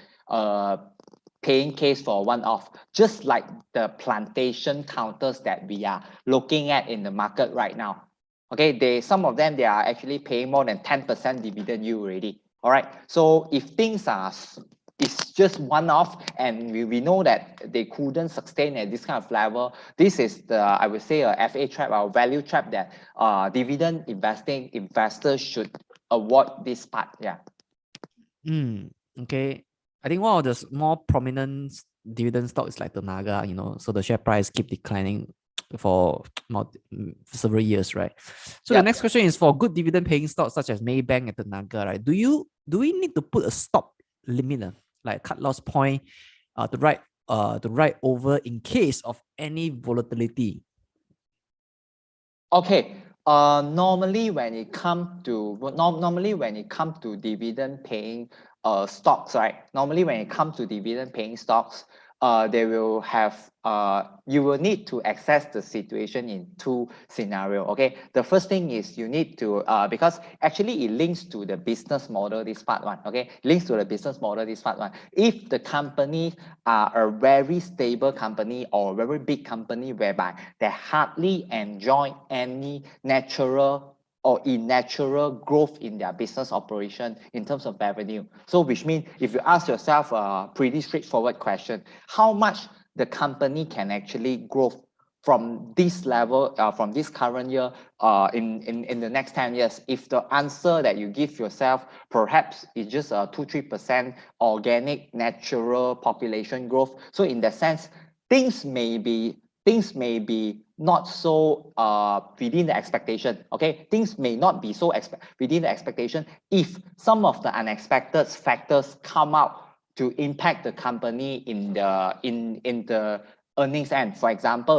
Paying case for one-off, just like the plantation counters that we are looking at in the market right now. Okay, some of them, they are actually paying more than 10% dividend yield already. All right, so if things are, it's just one-off and we know that they couldn't sustain at this kind of level, this is the, I would say, a FA trap, or value trap that dividend investing investors should avoid this part. Yeah. Okay. I think one of the more prominent dividend stocks is like the Naga, so the share price keep declining for several years, right? So the next question is for good dividend paying stocks such as Maybank and the Naga, right? Do we need to put a stop limit, like cut loss point, to write over in case of any volatility? Okay. Normally when it comes to dividend paying stocks, right? Normally when it comes to dividend paying stocks, they will have you will need to assess the situation in two scenarios. Okay, the first thing is you need to because actually it links to the business model, this part one. Okay, links to the business model, this part one. If the company are a very stable company or a very big company whereby they hardly enjoy any natural or unnatural growth in their business operation in terms of revenue. So which means if you ask yourself a pretty straightforward question, how much the company can actually grow from this level, from this current year, in the next 10 years, if the answer that you give yourself perhaps is just a 2-3% organic natural population growth. So in that sense, things may be not so within the expectation. Okay, things may not be so within the expectation if some of the unexpected factors come out to impact the company in the earnings end. For example,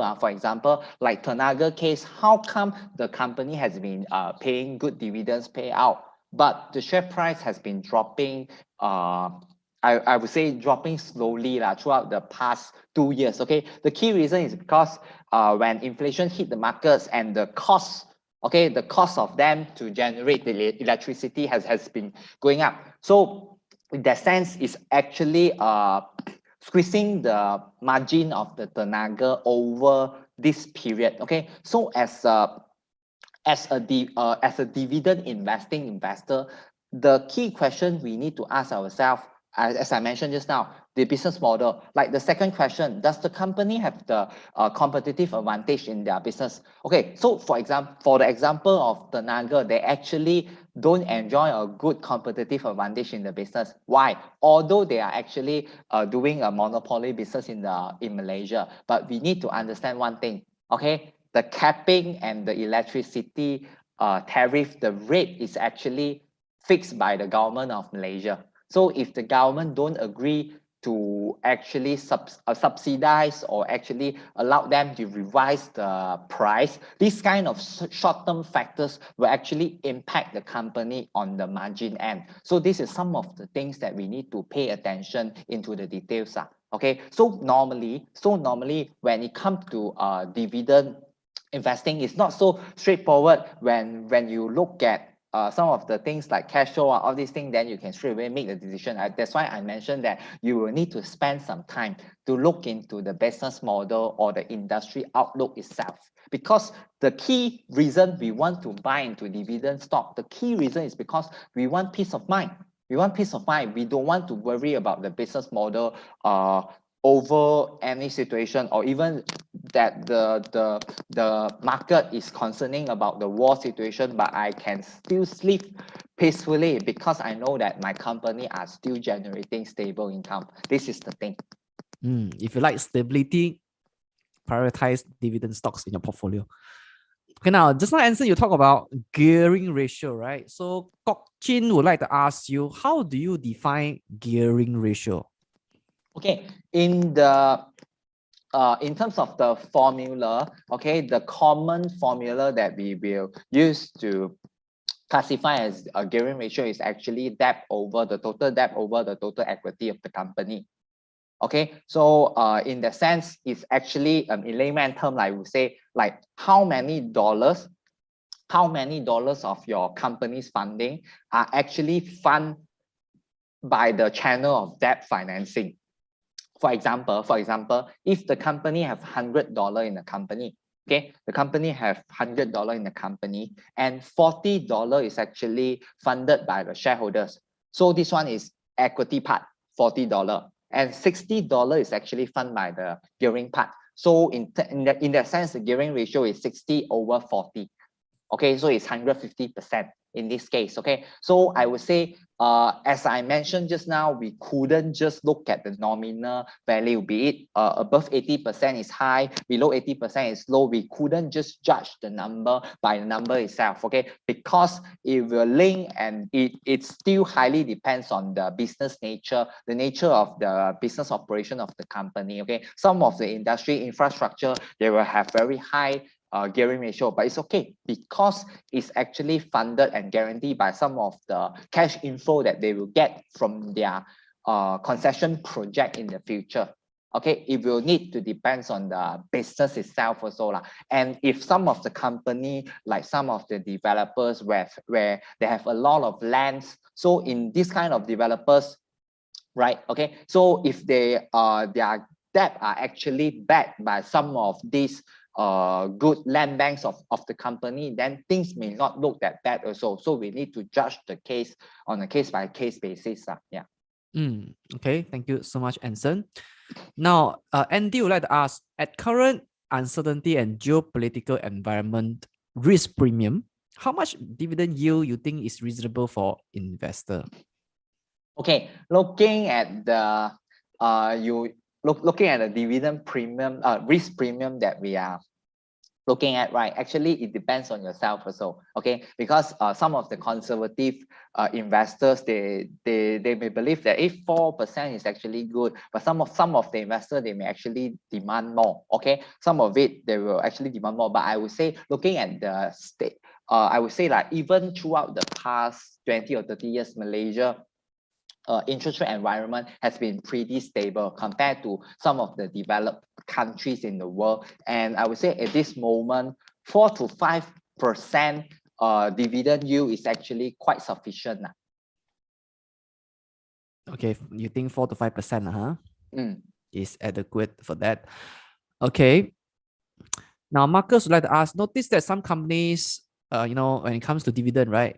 like Tenaga case, how come the company has been paying good dividends payout, but the share price has been dropping, I would say dropping slowly throughout the past 2 years. Okay, the key reason is because when inflation hit the markets and the cost of them to generate the electricity has been going up. So in that sense, it's actually squeezing the margin of the Tenaga over this period. Okay, so as a dividend investor, the key question we need to ask ourselves, as I mentioned just now, the business model. Like the second question, does the company have the competitive advantage in their business? Okay, so for the example of the Naga, they actually don't enjoy a good competitive advantage in the business. Why? Although they are actually doing a monopoly business in Malaysia, but we need to understand one thing. Okay, the capping and the electricity tariff, the rate is actually fixed by the government of Malaysia. So if the government don't agree to actually subsidize or actually allow them to revise the price, these kind of short-term factors will actually impact the company on the margin end. So this is some of the things that we need to pay attention into the details. Okay, so normally when it comes to dividend investing, it's not so straightforward when you look at some of the things like cash flow or all these things, then you can straight away make the decision. That's why I mentioned that you will need to spend some time to look into the business model or the industry outlook itself. Because the key reason we want to buy into dividend stock, the key reason is because we want peace of mind. We want peace of mind. We don't want to worry about the business model over any situation, or even that the market is concerning about the war situation, but I can still sleep peacefully because I know that my company are still generating stable income. This is the thing. If you like stability, prioritize dividend stocks in your portfolio. Okay, now just now Anson, you talk about gearing ratio, right? So Kok Chin would like to ask you, how do you define gearing ratio? Okay, in terms of the formula, okay, the common formula that we will use to classify as a gearing ratio is actually debt over the total equity of the company. Okay, so in the sense, it's actually in layman term, I would say, like how many dollars of your company's funding are actually funded by the channel of debt financing. For example, if the company have $100 in the company, okay, the company have $100 in the company, and $40 is actually funded by the shareholders. So this one is equity part, $40, and $60 is actually funded by the gearing part. So in that sense, the gearing ratio is 60 over 40. Okay, so it's 150% in this case. Okay, so I would say, as I mentioned just now, we couldn't just look at the nominal value, be it above 80% is high, below 80% is low. We couldn't just judge the number by the number itself, okay, because it will link, and it still highly depends on the business nature, the nature of the business operation of the company. Okay, some of the industry infrastructure, they will have very high gearing ratio, but it's okay because it's actually funded and guaranteed by some of the cash inflow that they will get from their concession project in the future. Okay, it will need to depends on the business itself also lah. And if some of the company, like some of the developers where they have a lot of lands, so in this kind of developers, right? Okay, so if they their debt are actually backed by some of these good land banks of the company, then things may not look that bad also. So we need to judge the case on a case-by-case basis. Yeah. Okay, thank you so much, Anson. Now, Andy would like to ask, at current uncertainty and geopolitical environment risk premium, how much dividend yield you think is reasonable for investor? Okay, looking at the looking at the dividend premium, risk premium that we are looking at, right? Actually, it depends on yourself also, okay? Because some of the conservative investors, they may believe that if 4% is actually good, but some of the investors, they may actually demand more, okay? Some of it, they will actually demand more. But I would say, looking at the state, I would say like even throughout the past 20 or 30 years, Malaysia, interest rate environment has been pretty stable compared to some of the developed countries in the world. And I would say at this moment, 4 to 5% dividend yield is actually quite sufficient. Okay, you think 4 to 5%, huh? Is adequate for that. Okay. Now, Marcus would like to ask, notice that some companies, when it comes to dividend, right?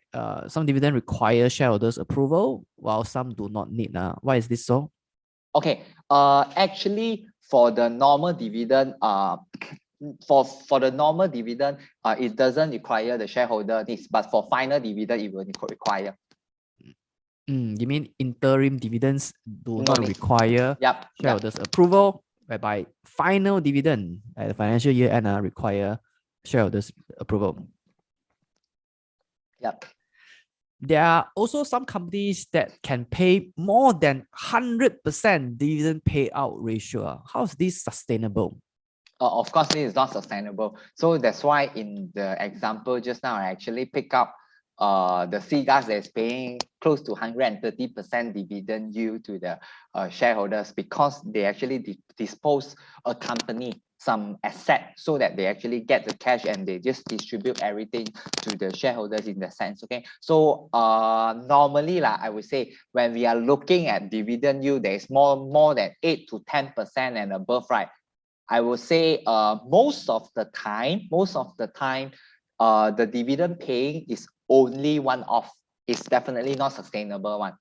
Some dividend require shareholders' approval, while some do not need. Why is this so? Okay. Actually, for the normal dividend, for the normal dividend, it doesn't require the shareholder needs, but for final dividend, it will require. You mean interim dividends do not require shareholders' approval, whereby final dividend at the financial year end require shareholders' approval. Yep. There are also some companies that can pay more than 100% dividend payout ratio. How is this sustainable? Of course, this is not sustainable. So that's why in the example just now, I actually pick up the Seagas that is paying close to 130% dividend yield to the shareholders, because they actually dispose a company some asset so that they actually get the cash and they just distribute everything to the shareholders in the sense. Okay, so normally I would say when we are looking at dividend yield, there is more than 8 to 10% and above, right? I would say most of the time the dividend paying is only one off. It's definitely not sustainable one.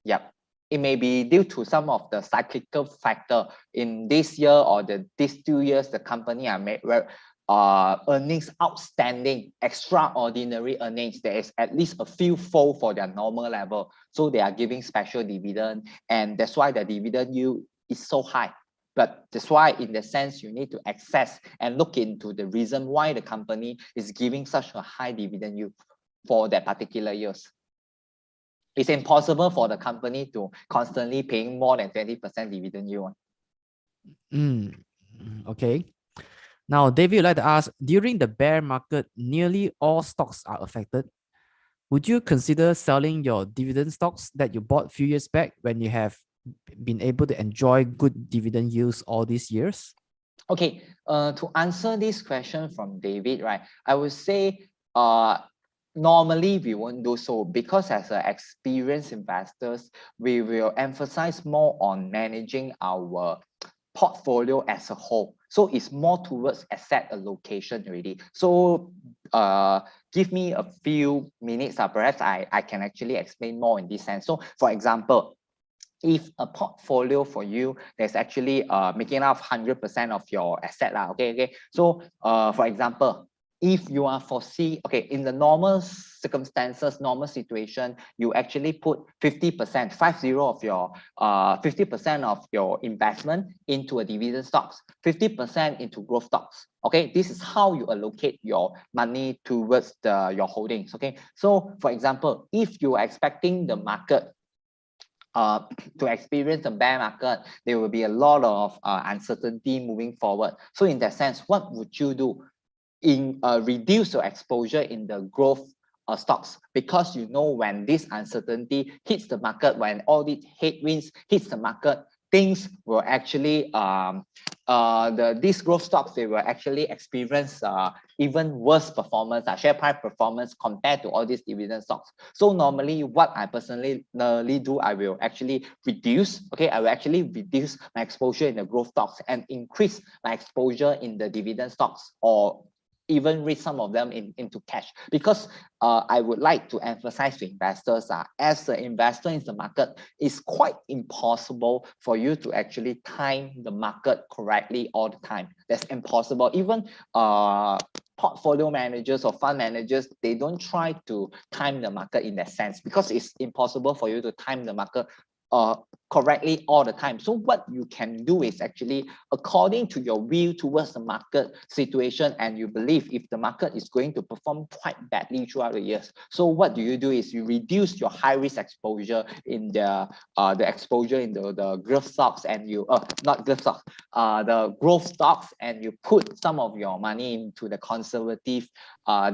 Yep. It may be due to some of the cyclical factor in this year or these 2 years, the company are made where earnings outstanding, extraordinary earnings. There is at least a few fold for their normal level. So they are giving special dividend, and that's why the dividend yield is so high. But that's why in the sense you need to access and look into the reason why the company is giving such a high dividend yield for that particular years. It's impossible for the company to constantly paying more than 20% dividend yield. Okay. Now, David would like to ask, during the bear market, nearly all stocks are affected. Would you consider selling your dividend stocks that you bought a few years back when you have been able to enjoy good dividend yields all these years? Okay, to answer this question from David, right, I would say normally we won't do so, because as an experienced investors, we will emphasize more on managing our portfolio as a whole. So it's more towards asset allocation already. So give me a few minutes, perhaps I can actually explain more in this sense. So for example, if a portfolio for you that's actually making up 100% of your asset, okay. So for example, if you are in the normal circumstances, normal situation, you actually put 50%, 50 of your 50% of your investment into a dividend stocks, 50% into growth stocks. Okay, this is how you allocate your money towards your holdings. Okay, so for example, if you are expecting the market to experience a bear market, there will be a lot of uncertainty moving forward. So in that sense, what would you do? Reduce your exposure in the growth stocks, because you know when this uncertainty hits the market, when all these headwinds hits the market, things will actually these growth stocks, they will actually experience even worse performance, share price performance compared to all these dividend stocks. So normally what I personally do, I will actually reduce my exposure in the growth stocks and increase my exposure in the dividend stocks, or even read some of them into cash, because I would like to emphasize to investors, as an investor in the market, it's quite impossible for you to actually time the market correctly all the time. That's impossible. Even portfolio managers or fund managers, they don't try to time the market in that sense, because it's impossible for you to time the market correctly all the time. So what you can do is actually, according to your view towards the market situation, and you believe if the market is going to perform quite badly throughout the years, so what do? Is you reduce your high risk exposure in the exposure in the growth stocks, and you not growth stocks, the growth stocks, and you put some of your money into the conservative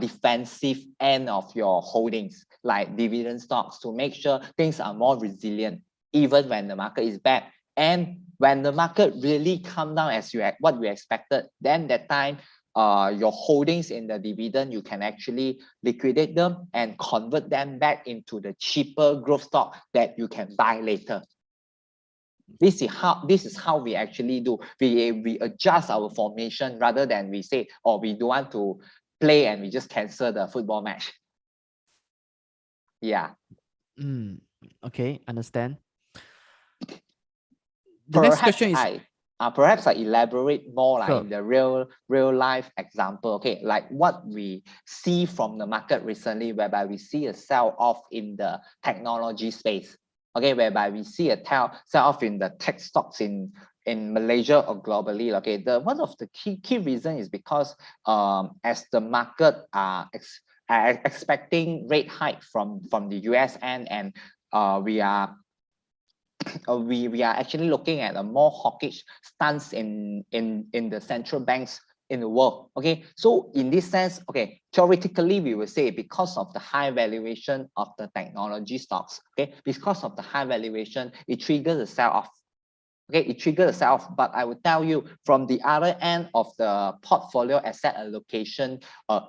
defensive end of your holdings, like dividend stocks, to make sure things are more resilient even when the market is bad. And when the market really come down as what we expected, then that time your holdings in the dividend, you can actually liquidate them and convert them back into the cheaper growth stock that you can buy later. This is how we actually do. We adjust our formation, rather than we say, oh, we don't want to play and we just cancel the football match. Yeah. Okay, understand. The next question is, perhaps I elaborate more sure, in the real life example. Okay, like what we see from the market recently, whereby we see a sell-off in the technology space. Okay, whereby we see a sell-off in the tech stocks in Malaysia or globally. Okay, one of the key reason is because as the market are expecting rate hike from the US end, and we are actually looking at a more hawkish stance in the central banks in the world. Okay, so in this sense, okay, theoretically we will say because of the high valuation of the technology stocks, okay, because of the high valuation, it triggers a sell-off. Okay, it triggers a sell-off, but I will tell you from the other end of the portfolio asset allocation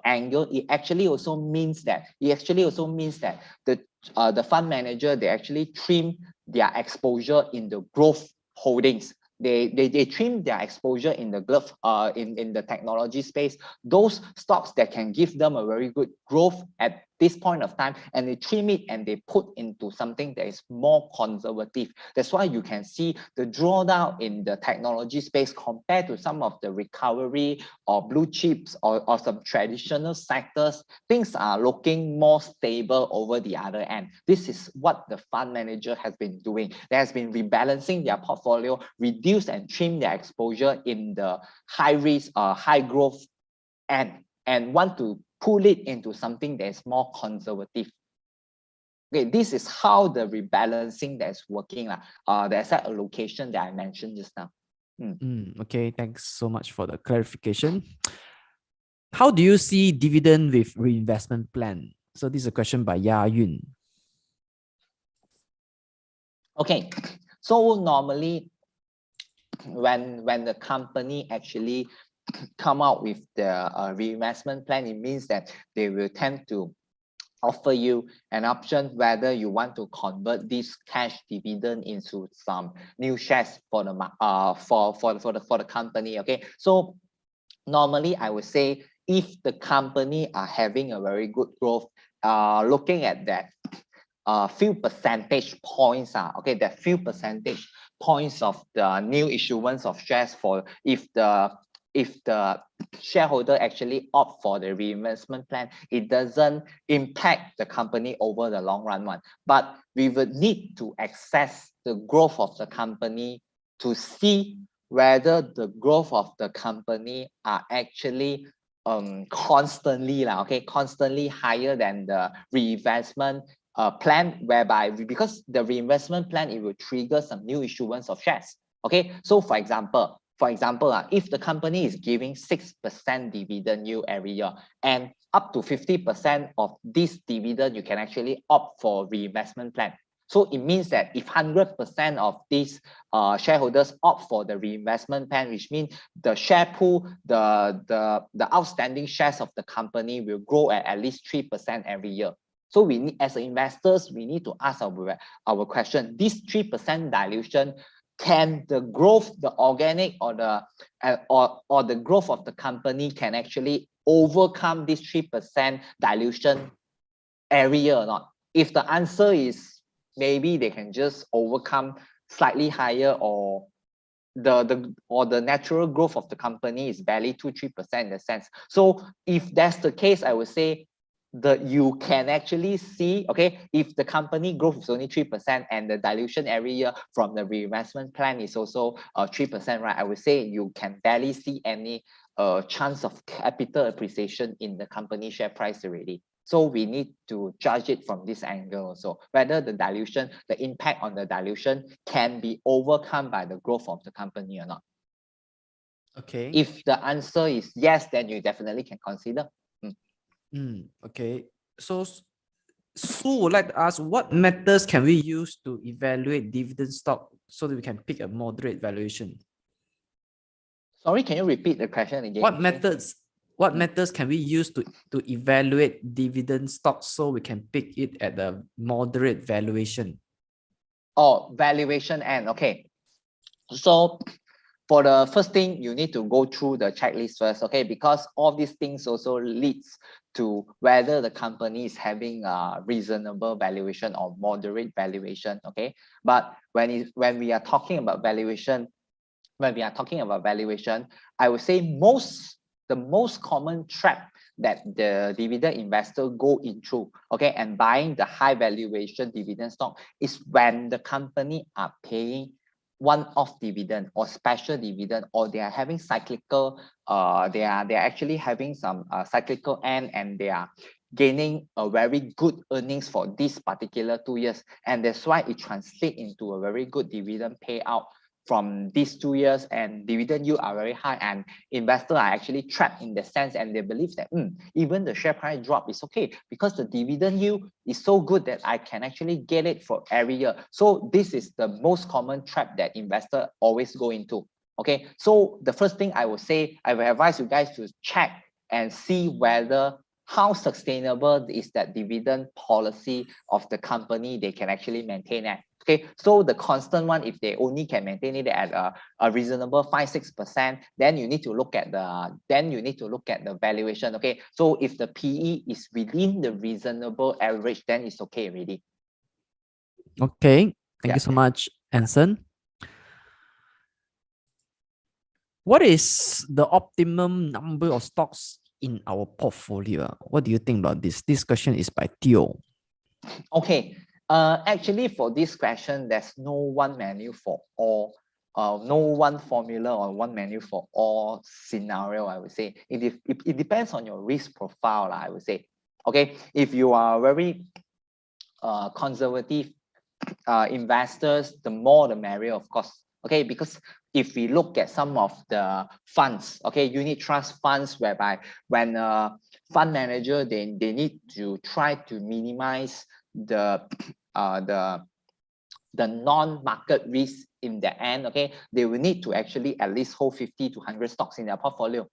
angle, it actually also means that the fund manager, they actually trim their exposure in the growth holdings. They trim their exposure in the glove in the technology space, those stocks that can give them a very good growth at this point of time, and they trim it and they put into something that is more conservative. That's why you can see the drawdown in the technology space compared to some of the recovery or blue chips or some traditional sectors. Things are looking more stable over the other end. This is what the fund manager has been doing. They has been rebalancing their portfolio, reduce and trim their exposure in the high risk high growth end, and want to pull it into something that is more conservative. Okay, this is how the rebalancing that's working, the asset allocation that I mentioned just now. Okay, thanks so much for the clarification. How do you see dividend with reinvestment plan? So this is a question by Ya Yun. Okay, so normally when the company actually come out with the reinvestment plan, it means that they will tend to offer you an option whether you want to convert this cash dividend into some new shares for the for the company. Okay, so normally I would say if the company are having a very good growth, looking at that few percentage points, okay, that few percentage points of the new issuance of shares, for if the shareholder actually opt for the reinvestment plan, it doesn't impact the company over the long run one. But we would need to assess the growth of the company to see whether the growth of the company are actually constantly higher than the reinvestment plan, whereby because the reinvestment plan, it will trigger some new issuance of shares. Okay, so for example, if the company is giving 6% dividend yield every year, and up to 50% of this dividend you can actually opt for reinvestment plan. So it means that if 100% of these shareholders opt for the reinvestment plan, which means the share pool, the outstanding shares of the company will grow at least 3% every year. So we need, as investors, we need to ask our question: this 3% dilution, can the growth, the organic or the growth of the company can actually overcome this 3% dilution every year or not? If the answer is maybe they can just overcome slightly higher, or the natural growth of the company is barely 2-3% in the sense. So if that's the case, I would say you can actually see, okay, if the company growth is only 3% and the dilution every year from the reinvestment plan is also 3%, right? I would say you can barely see any chance of capital appreciation in the company share price already. So we need to judge it from this angle also, whether the dilution, the impact on the dilution can be overcome by the growth of the company or not. Okay. If the answer is yes, then you definitely can consider. Okay. So Sue would like to ask, what methods can we use to evaluate dividend stock so that we can pick a moderate valuation? Sorry, can you repeat the question again? What methods can we use to evaluate dividend stock so we can pick it at a moderate valuation? Oh, valuation and okay. So for the first thing, you need to go through the checklist first, okay? Because all these things also leads to whether the company is having a reasonable valuation or moderate valuation, okay? But when we are talking about valuation, I would say the most common trap that the dividend investor go into, okay, and buying the high valuation dividend stock is when the company are paying one-off dividend or special dividend, or they are having cyclical, they are actually having some cyclical end, and they are gaining a very good earnings for this particular 2 years, and that's why it translates into a very good dividend payout from these 2 years and dividend yield are very high, and investors are actually trapped in the sense, and they believe that even the share price drop is okay because the dividend yield is so good that I can actually get it for every year. So this is the most common trap that investors always go into. Okay, so the first thing I will say, I will advise you guys to check and see whether how sustainable is that dividend policy of the company they can actually maintain at. Okay, so the constant one, if they only can maintain it at a reasonable 5-6%, then you need to look at the valuation. Okay, so if the PE is within the reasonable average, then it's okay already. Okay, thank you so much, Anson. What is the optimum number of stocks in our portfolio? What do you think about this? This question is by Theo. Okay, actually for this question, there's no one menu for all, no one formula or one menu for all scenario, I would say. It depends on your risk profile, I would say. Okay, if you are very conservative investors, the more the merrier, of course. Okay, because if we look at some of the funds, okay, unit trust funds, whereby when fund manager, they need to try to minimize the non-market risk in the end. Okay, they will need to actually at least hold 50 to 100 stocks in their portfolio.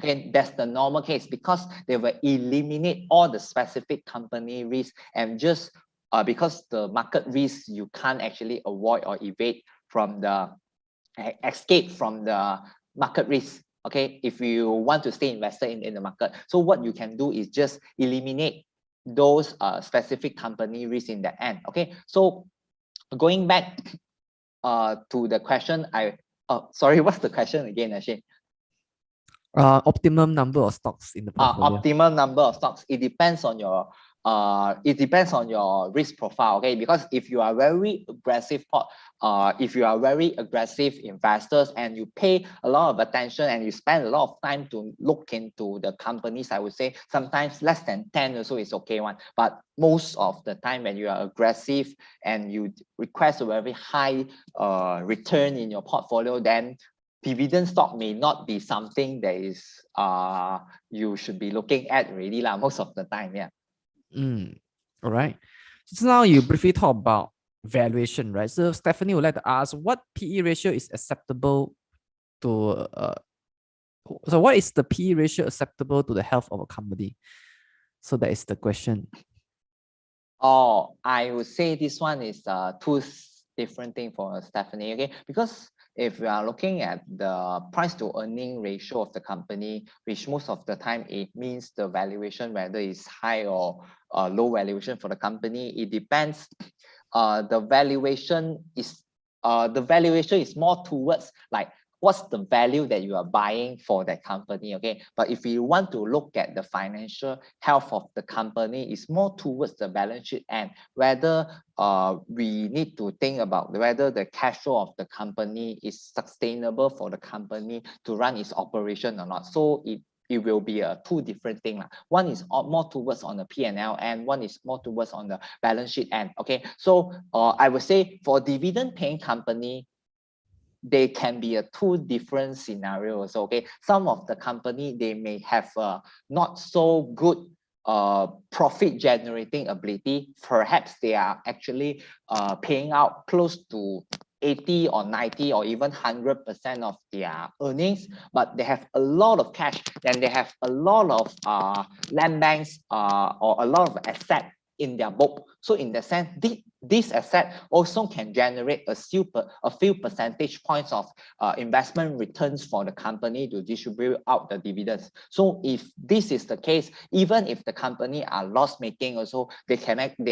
Okay, that's the normal case, because they will eliminate all the specific company risk, and just because the market risk you can't actually avoid or evade from the escape from the market risk. Okay, if you want to stay invested in the market, so what you can do is just eliminate those specific company risk in the end. Okay, so going back to the question, sorry, what's the question again, Ashim? Optimum number of stocks in the portfolio. Optimum number of stocks, it depends on your risk profile. Okay, because if you are very aggressive investors and you pay a lot of attention and you spend a lot of time to look into the companies, I would say sometimes less than 10 also is okay one. But most of the time when you are aggressive and you request a very high return in your portfolio, then dividend stock may not be something that is you should be looking at really most of the time. Yeah. All right. So now you briefly talk about valuation, right? So Stephanie would like to ask, what PE ratio is acceptable to so what is the PE ratio acceptable to the health of a company? So that is the question. Oh, I would say this one is two different thing for Stephanie. Okay, because if we are looking at the price to earning ratio of the company, which most of the time it means the valuation, whether it's high or low valuation for the company, it depends. The valuation is more towards like what's the value that you are buying for that company. Okay, but if you want to look at the financial health of the company, it's more towards the balance sheet and whether we need to think about whether the cash flow of the company is sustainable for the company to run its operation or not. So it will be a two different thing. One is more towards on the P&L and one is more towards on the balance sheet end. Okay, so I would say for dividend paying company, they can be a two different scenarios. Okay, some of the company, they may have not so good profit generating ability. Perhaps they are actually paying out close to 80 or 90 or even 100% of their earnings, but they have a lot of cash, and they have a lot of land banks or a lot of asset in their book. So in that sense, this asset also can generate a few percentage points of investment returns for the company to distribute out the dividends. So if this is the case, even if the company are loss making also, they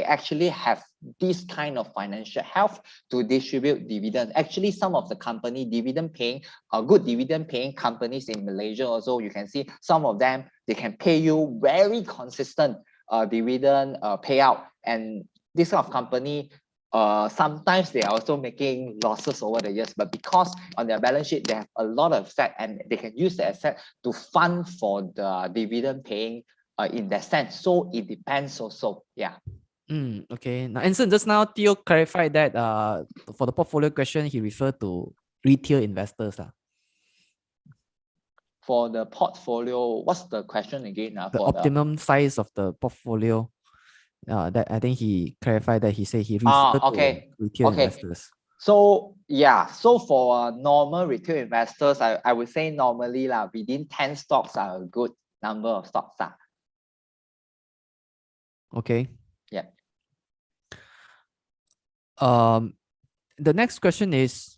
actually have this kind of financial health to distribute dividends. Actually, some of the company dividend paying, good dividend paying companies in Malaysia also, you can see some of them, they can pay you very consistent dividend payout, and this kind of company sometimes they are also making losses over the years, but because on their balance sheet they have a lot of asset and they can use the asset to fund for the dividend paying in that sense. So it depends also. Yeah. Okay. Now, Anson, just now Theo clarified that for the portfolio question, he referred to retail investors. For the portfolio, what's the question again? The For optimum size of the portfolio. That I think he clarified that he said he referred to okay. retail Okay. investors. So yeah, so for normal retail investors, I would say normally within 10 stocks are a good number of stocks. Okay. Yeah. The next question is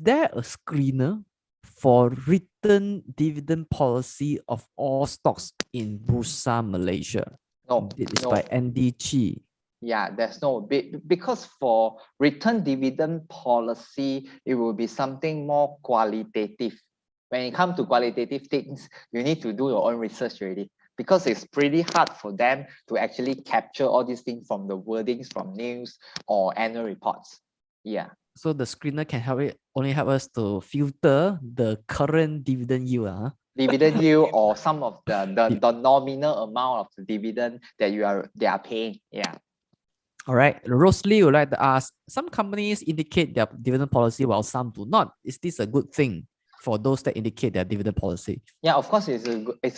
there a screener for written dividend policy of all stocks in Bursa Malaysia? No, It's no. by Andy Chi. Yeah, there's no because for return dividend policy, it will be something more qualitative. When it comes to qualitative things, you need to do your own research already, because it's pretty hard for them to actually capture all these things from the wordings from news or annual reports. Yeah. So the screener can only help us to filter the current dividend yield. Dividend yield or some of the nominal amount of the dividend that they are paying. Yeah. All right. Rosalie would like to ask, some companies indicate their dividend policy while some do not. Is this a good thing for those that indicate their dividend policy? Yeah, of course, it's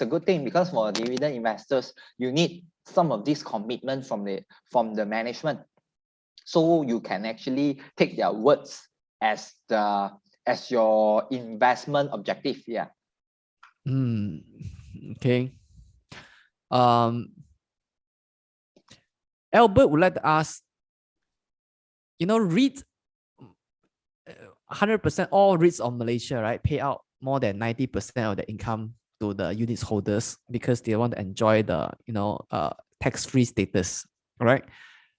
a good thing, because for dividend investors, you need some of this commitment from the management, so you can actually take their words as your investment objective. Yeah. Okay. Albert would like to ask, REIT, 100% all REITs of Malaysia, right, pay out more than 90% of the income to the units holders because they want to enjoy the tax-free status, right?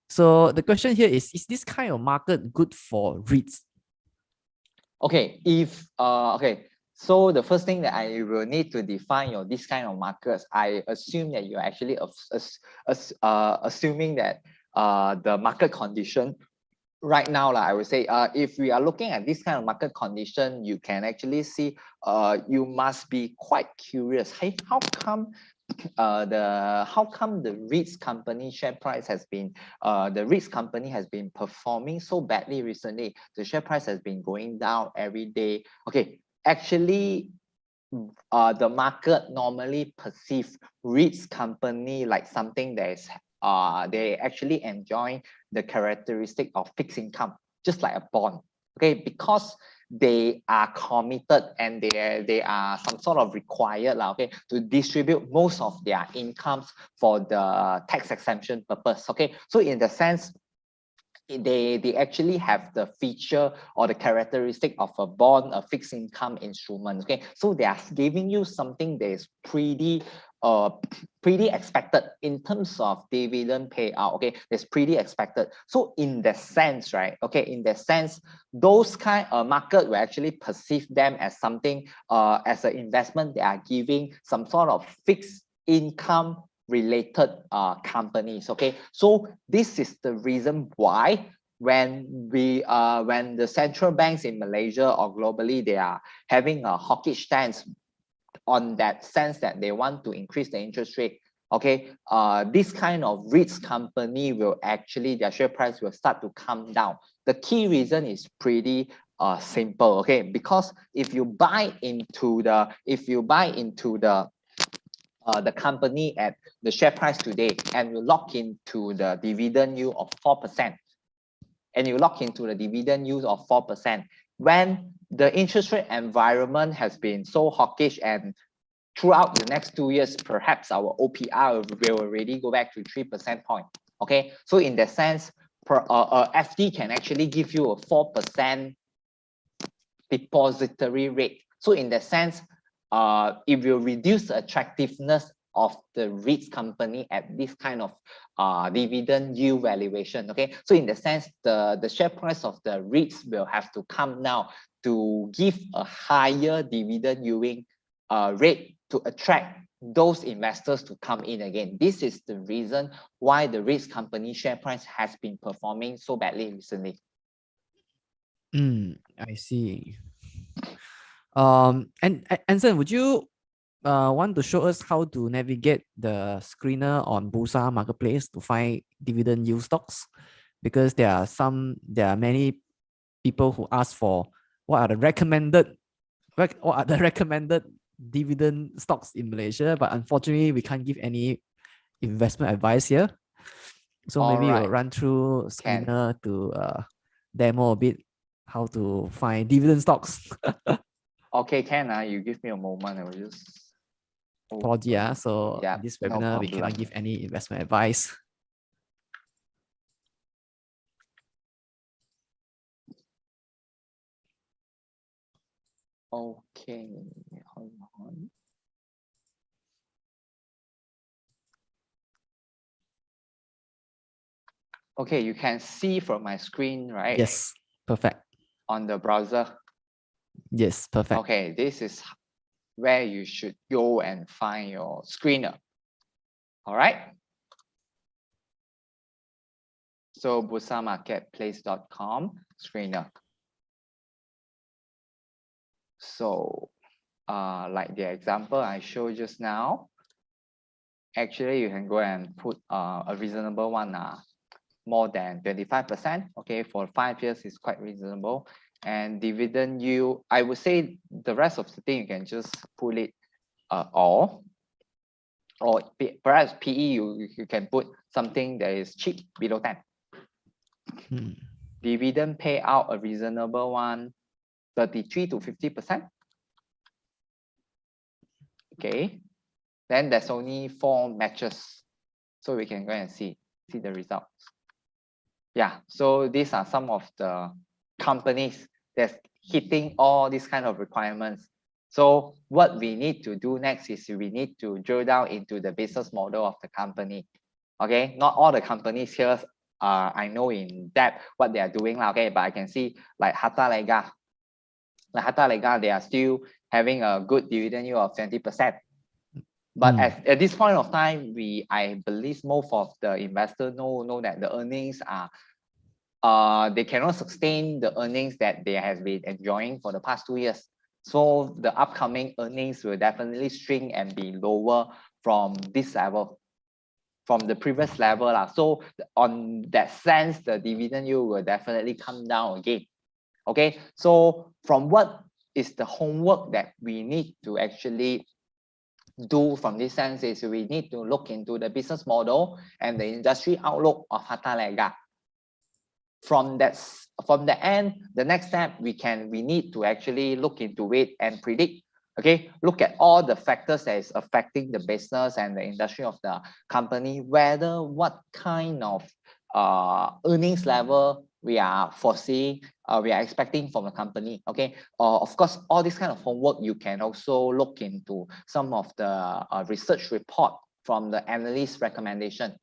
So the question here is this kind of market good for REITs? Okay, so the first thing that I will need to define this kind of markets, I assume that you're actually assuming that the market condition right now, I would say, if we are looking at this kind of market condition, you can actually see, you must be quite curious. Hey, how come the REITs company share price has been the REITs company has been performing so badly recently? The share price has been going down every day. Okay, actually, the market normally perceive REITs company like something that is they actually enjoy the characteristic of fixed income, just like a bond. Okay, because they are committed and they are some sort of required to distribute most of their incomes for the tax exemption purpose. Okay, so in the sense, they actually have the feature or the characteristic of a bond, a fixed income instrument. Okay, so they are giving you something that is pretty expected in terms of dividend payout. Okay, it's pretty expected. So in that sense, right? Okay, in that sense, those kind of market will actually perceive them as something as an investment. They are giving some sort of fixed income related companies. Okay, so this is the reason why when the central banks in Malaysia or globally, they are having a hawkish stance on that sense that they want to increase the interest rate. Okay, this kind of REITs company will actually, their share price will start to come down. The key reason is pretty simple. Okay, because if you buy into the company at the share price today, and you lock into the dividend yield of 4%, when the interest rate environment has been so hawkish, and throughout the next 2 years, perhaps our OPR will already go back to 3% point. Okay, so in that sense, FD can actually give you a 4% depository rate. So in that sense, it will reduce the attractiveness of the REITs company at this kind of dividend yield valuation. Okay, so in the sense, the share price of the REITs will have to come down to give a higher dividend yielding rate to attract those investors to come in again. This is the reason why the REITs company share price has been performing so badly recently. I see. And Anson, would you want to show us how to navigate the screener on Bursa Marketplace to find dividend yield stocks, because there are many people who ask for what are the recommended dividend stocks in Malaysia, but unfortunately we can't give any investment advice here. So maybe we'll run through screener to demo a bit how to find dividend stocks. Okay, you give me a moment. I will just. Apology, so yeah, in this webinar we cannot give any investment advice. Okay, hold on. Okay, you can see from my screen, right? Yes, perfect. On the browser. Yes, perfect. Okay, this is where you should go and find your screener. All right. So bursamarketplace.com screener. So like the example I showed just now, actually you can go and put a reasonable one, more than 25%. Okay, for 5 years is quite reasonable. And dividend yield, I would say the rest of the thing you can just put it all. Or perhaps PE, you can put something that is cheap, below 10. Dividend payout, a reasonable one, 33 to 50%. Okay, then there's only 4 matches, so we can go and see the results. Yeah, so these are some of the companies that's hitting all these kind of requirements. So what we need to do next is we need to drill down into the business model of the company. Okay, not all the companies here I know in depth what they are doing, okay, but I can see like Harta Lega. Like Harta Lega, they are still having a good dividend yield of 20%. But at this point of time, I believe most of the investors know that the earnings are they cannot sustain the earnings that they have been enjoying for the past 2 years. So the upcoming earnings will definitely shrink and be lower from this level, from the previous level. So on that sense, the dividend yield will definitely come down again. Okay, so from what is the homework that we need to actually do from this sense is we need to look into the business model and the industry outlook of Harta Lega. From the end, the next step we need to actually look into it and predict. Okay, look at all the factors that is affecting the business and the industry of the company, whether what kind of earnings level we are foreseeing, we are expecting from the company. Okay, of course, all this kind of homework you can also look into some of the research report from the analyst recommendation,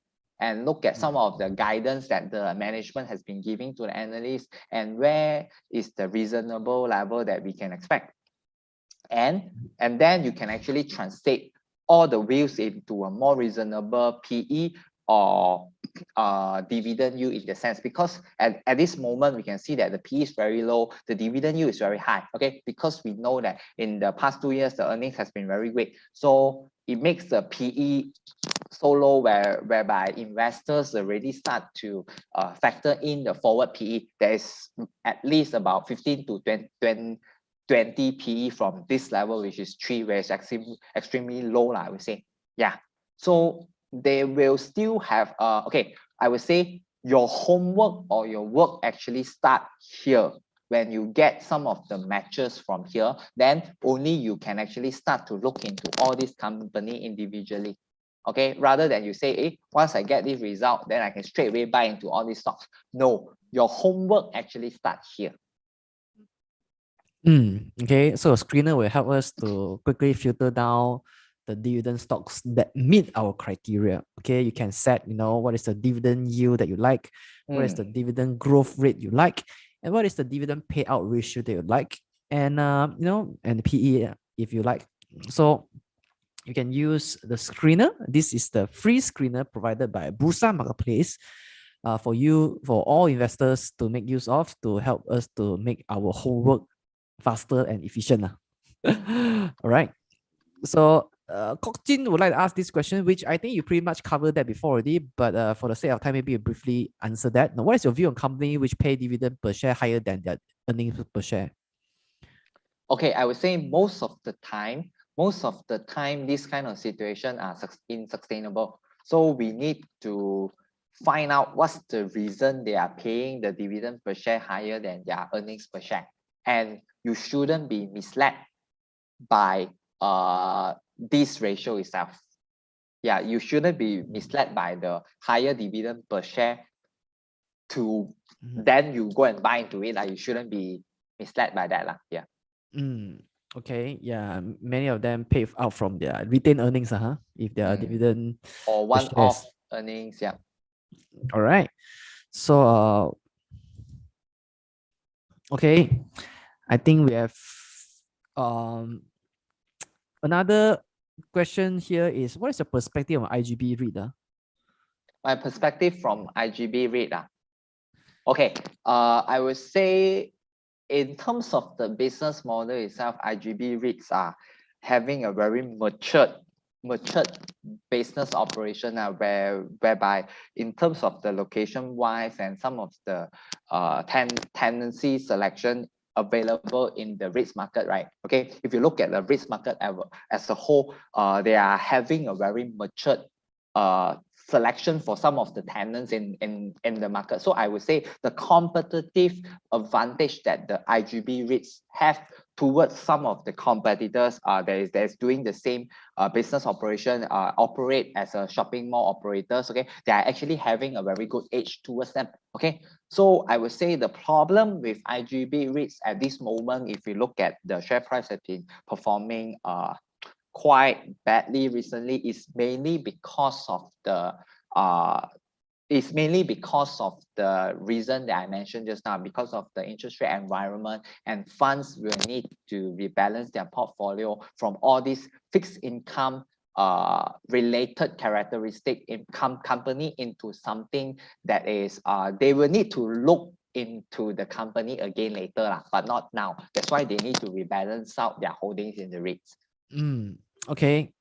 and look at some of the guidance that the management has been giving to the analysts, and where is the reasonable level that we can expect. And then you can actually translate all the views into a more reasonable PE or dividend yield in the sense, because at this moment we can see that the PE is very low, the dividend yield is very high. Okay, because we know that in the past 2 years the earnings has been very great, so it makes the PE so low whereby investors already start to factor in the forward PE. There is at least about 15 to 20 PE from this level, which is 3, where it's extremely low, I would say. Yeah, so they will still have okay, I would say your homework or your work actually start here. When you get some of the matches from here, then only you can actually start to look into all these company individually. Okay, rather than you say, hey, once I get this result, then I can straight away buy into all these stocks. No, your homework actually starts here. Okay, so a screener will help us to quickly filter down the dividend stocks that meet our criteria. Okay, you can set, what is the dividend yield that you like, what is the dividend growth rate you like, and what is the dividend payout ratio that you like, and and the PE if you like. So you can use the screener. This is the free screener provided by Bursa Marketplace for all investors to make use of, to help us to make our homework faster and efficient. All right. So Kok Jin would like to ask this question, which I think you pretty much covered that before already, but for the sake of time, maybe you briefly answer that. Now, what is your view on company which pay dividend per share higher than their earnings per share? Okay, I would say most of the time, this kind of situation are unsustainable. So we need to find out what's the reason they are paying the dividend per share higher than their earnings per share. And you shouldn't be misled by this ratio itself. Yeah, you shouldn't be misled by the higher dividend per share to then you go and buy into it. You shouldn't be misled by that. Yeah. Okay, yeah, many of them pay out from their retained earnings, if their dividend or one-off earnings. Yeah. All right. So okay, I think we have another question here is, what is your perspective on IGB REIT? My perspective from IGB REIT. Okay, I would say in terms of the business model itself, IGB REITs are having a very matured business operation whereby in terms of the location wise and some of the tenancy selection available in the REITs market, right? Okay, if you look at the REITs market as a whole, they are having a very matured selection for some of the tenants in the market. So I would say the competitive advantage that the IGB REITs have towards some of the competitors that is doing the same business operation, operate as a shopping mall operators, okay, they are actually having a very good edge towards them. Okay, so I would say the problem with IGB REITs at this moment, if you look at the share price has been performing quite badly recently, is mainly because of the reason that I mentioned just now, because of the interest rate environment, and funds will need to rebalance their portfolio from all these fixed income related characteristic income company into something that is they will need to look into the company again later, but not now. That's why they need to rebalance out their holdings in the REITs. Okay,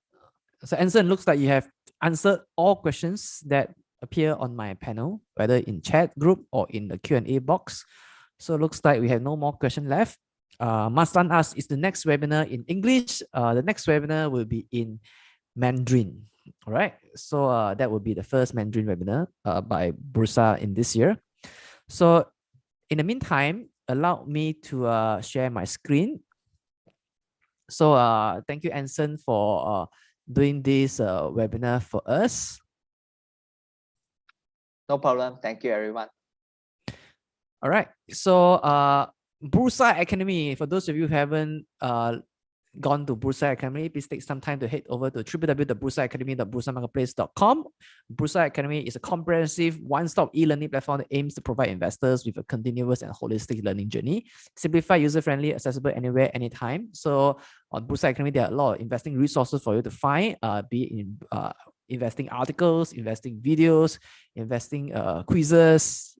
so Anson, looks like you have answered all questions that appear on my panel, whether in chat group or in the Q&A box. So it looks like we have no more questions left. Maslan asks, is the next webinar in English? The next webinar will be in Mandarin. All right, so that will be the first Mandarin webinar by Bursa in this year. So in the meantime, allow me to share my screen. So thank you, Anson, for doing this webinar for us. No problem. Thank you, everyone. All right. So Bursa Academy, for those of you who haven't gone to Bursa Academy, please take some time to head over to www.bursaacademy.bursamarketplace.com. Bursa Academy is a comprehensive one-stop e-learning platform that aims to provide investors with a continuous and holistic learning journey. Simplified, user-friendly, accessible anywhere, anytime. So on Bursa Academy, there are a lot of investing resources for you to find, be it in investing articles, investing videos, investing quizzes,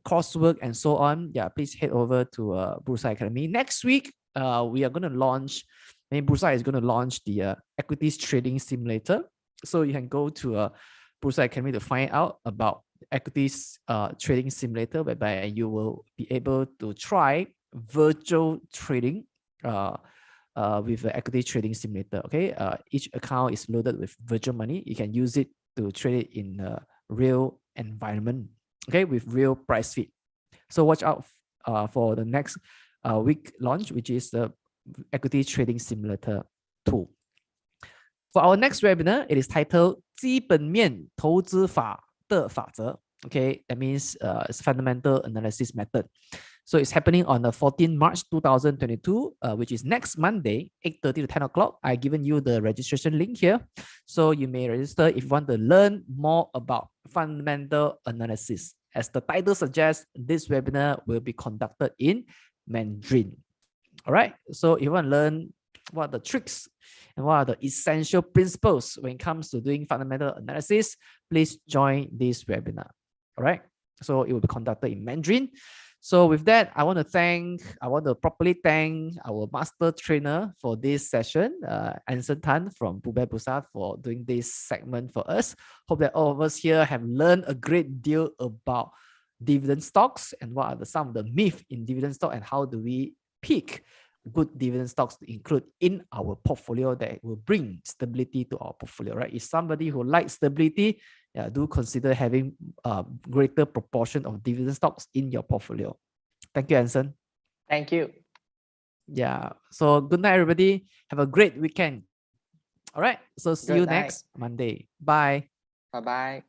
coursework, and so on. Yeah, please head over to Bursa Academy. Next week, we are going to launch, Bursa is going to launch the equities trading simulator. So you can go to Bursa Academy to find out about equities trading simulator, whereby you will be able to try virtual trading with the equity trading simulator. Okay, each account is loaded with virtual money. You can use it to trade it in a real environment, okay, with real price feed. So watch out for the next week launch, which is the equity trading simulator tool. For our next webinar, it is titled 基本面投资法的法则. Okay, that means it's fundamental analysis method. So it's happening on the 14th March 2022, which is next Monday, 8:30 to 10 o'clock. I've given you the registration link here. So you may register if you want to learn more about fundamental analysis. As the title suggests, this webinar will be conducted in Mandarin. All right. So if you want to learn what are the tricks and what are the essential principles when it comes to doing fundamental analysis, please join this webinar. All right. So it will be conducted in Mandarin. So with that, I want to properly thank our master trainer for this session, Anson Tan from Pubai Bursa, for doing this segment for us. Hope that all of us here have learned a great deal about dividend stocks and what are some of the myths in dividend stock and how do we pick good dividend stocks to include in our portfolio that will bring stability to our portfolio, right? If somebody who likes stability, yeah, do consider having a greater proportion of dividend stocks in your portfolio. Thank you, Anson. Thank you. Yeah. So good night, everybody. Have a great weekend. All right. So see you Good night. next Monday. Bye. Bye-bye.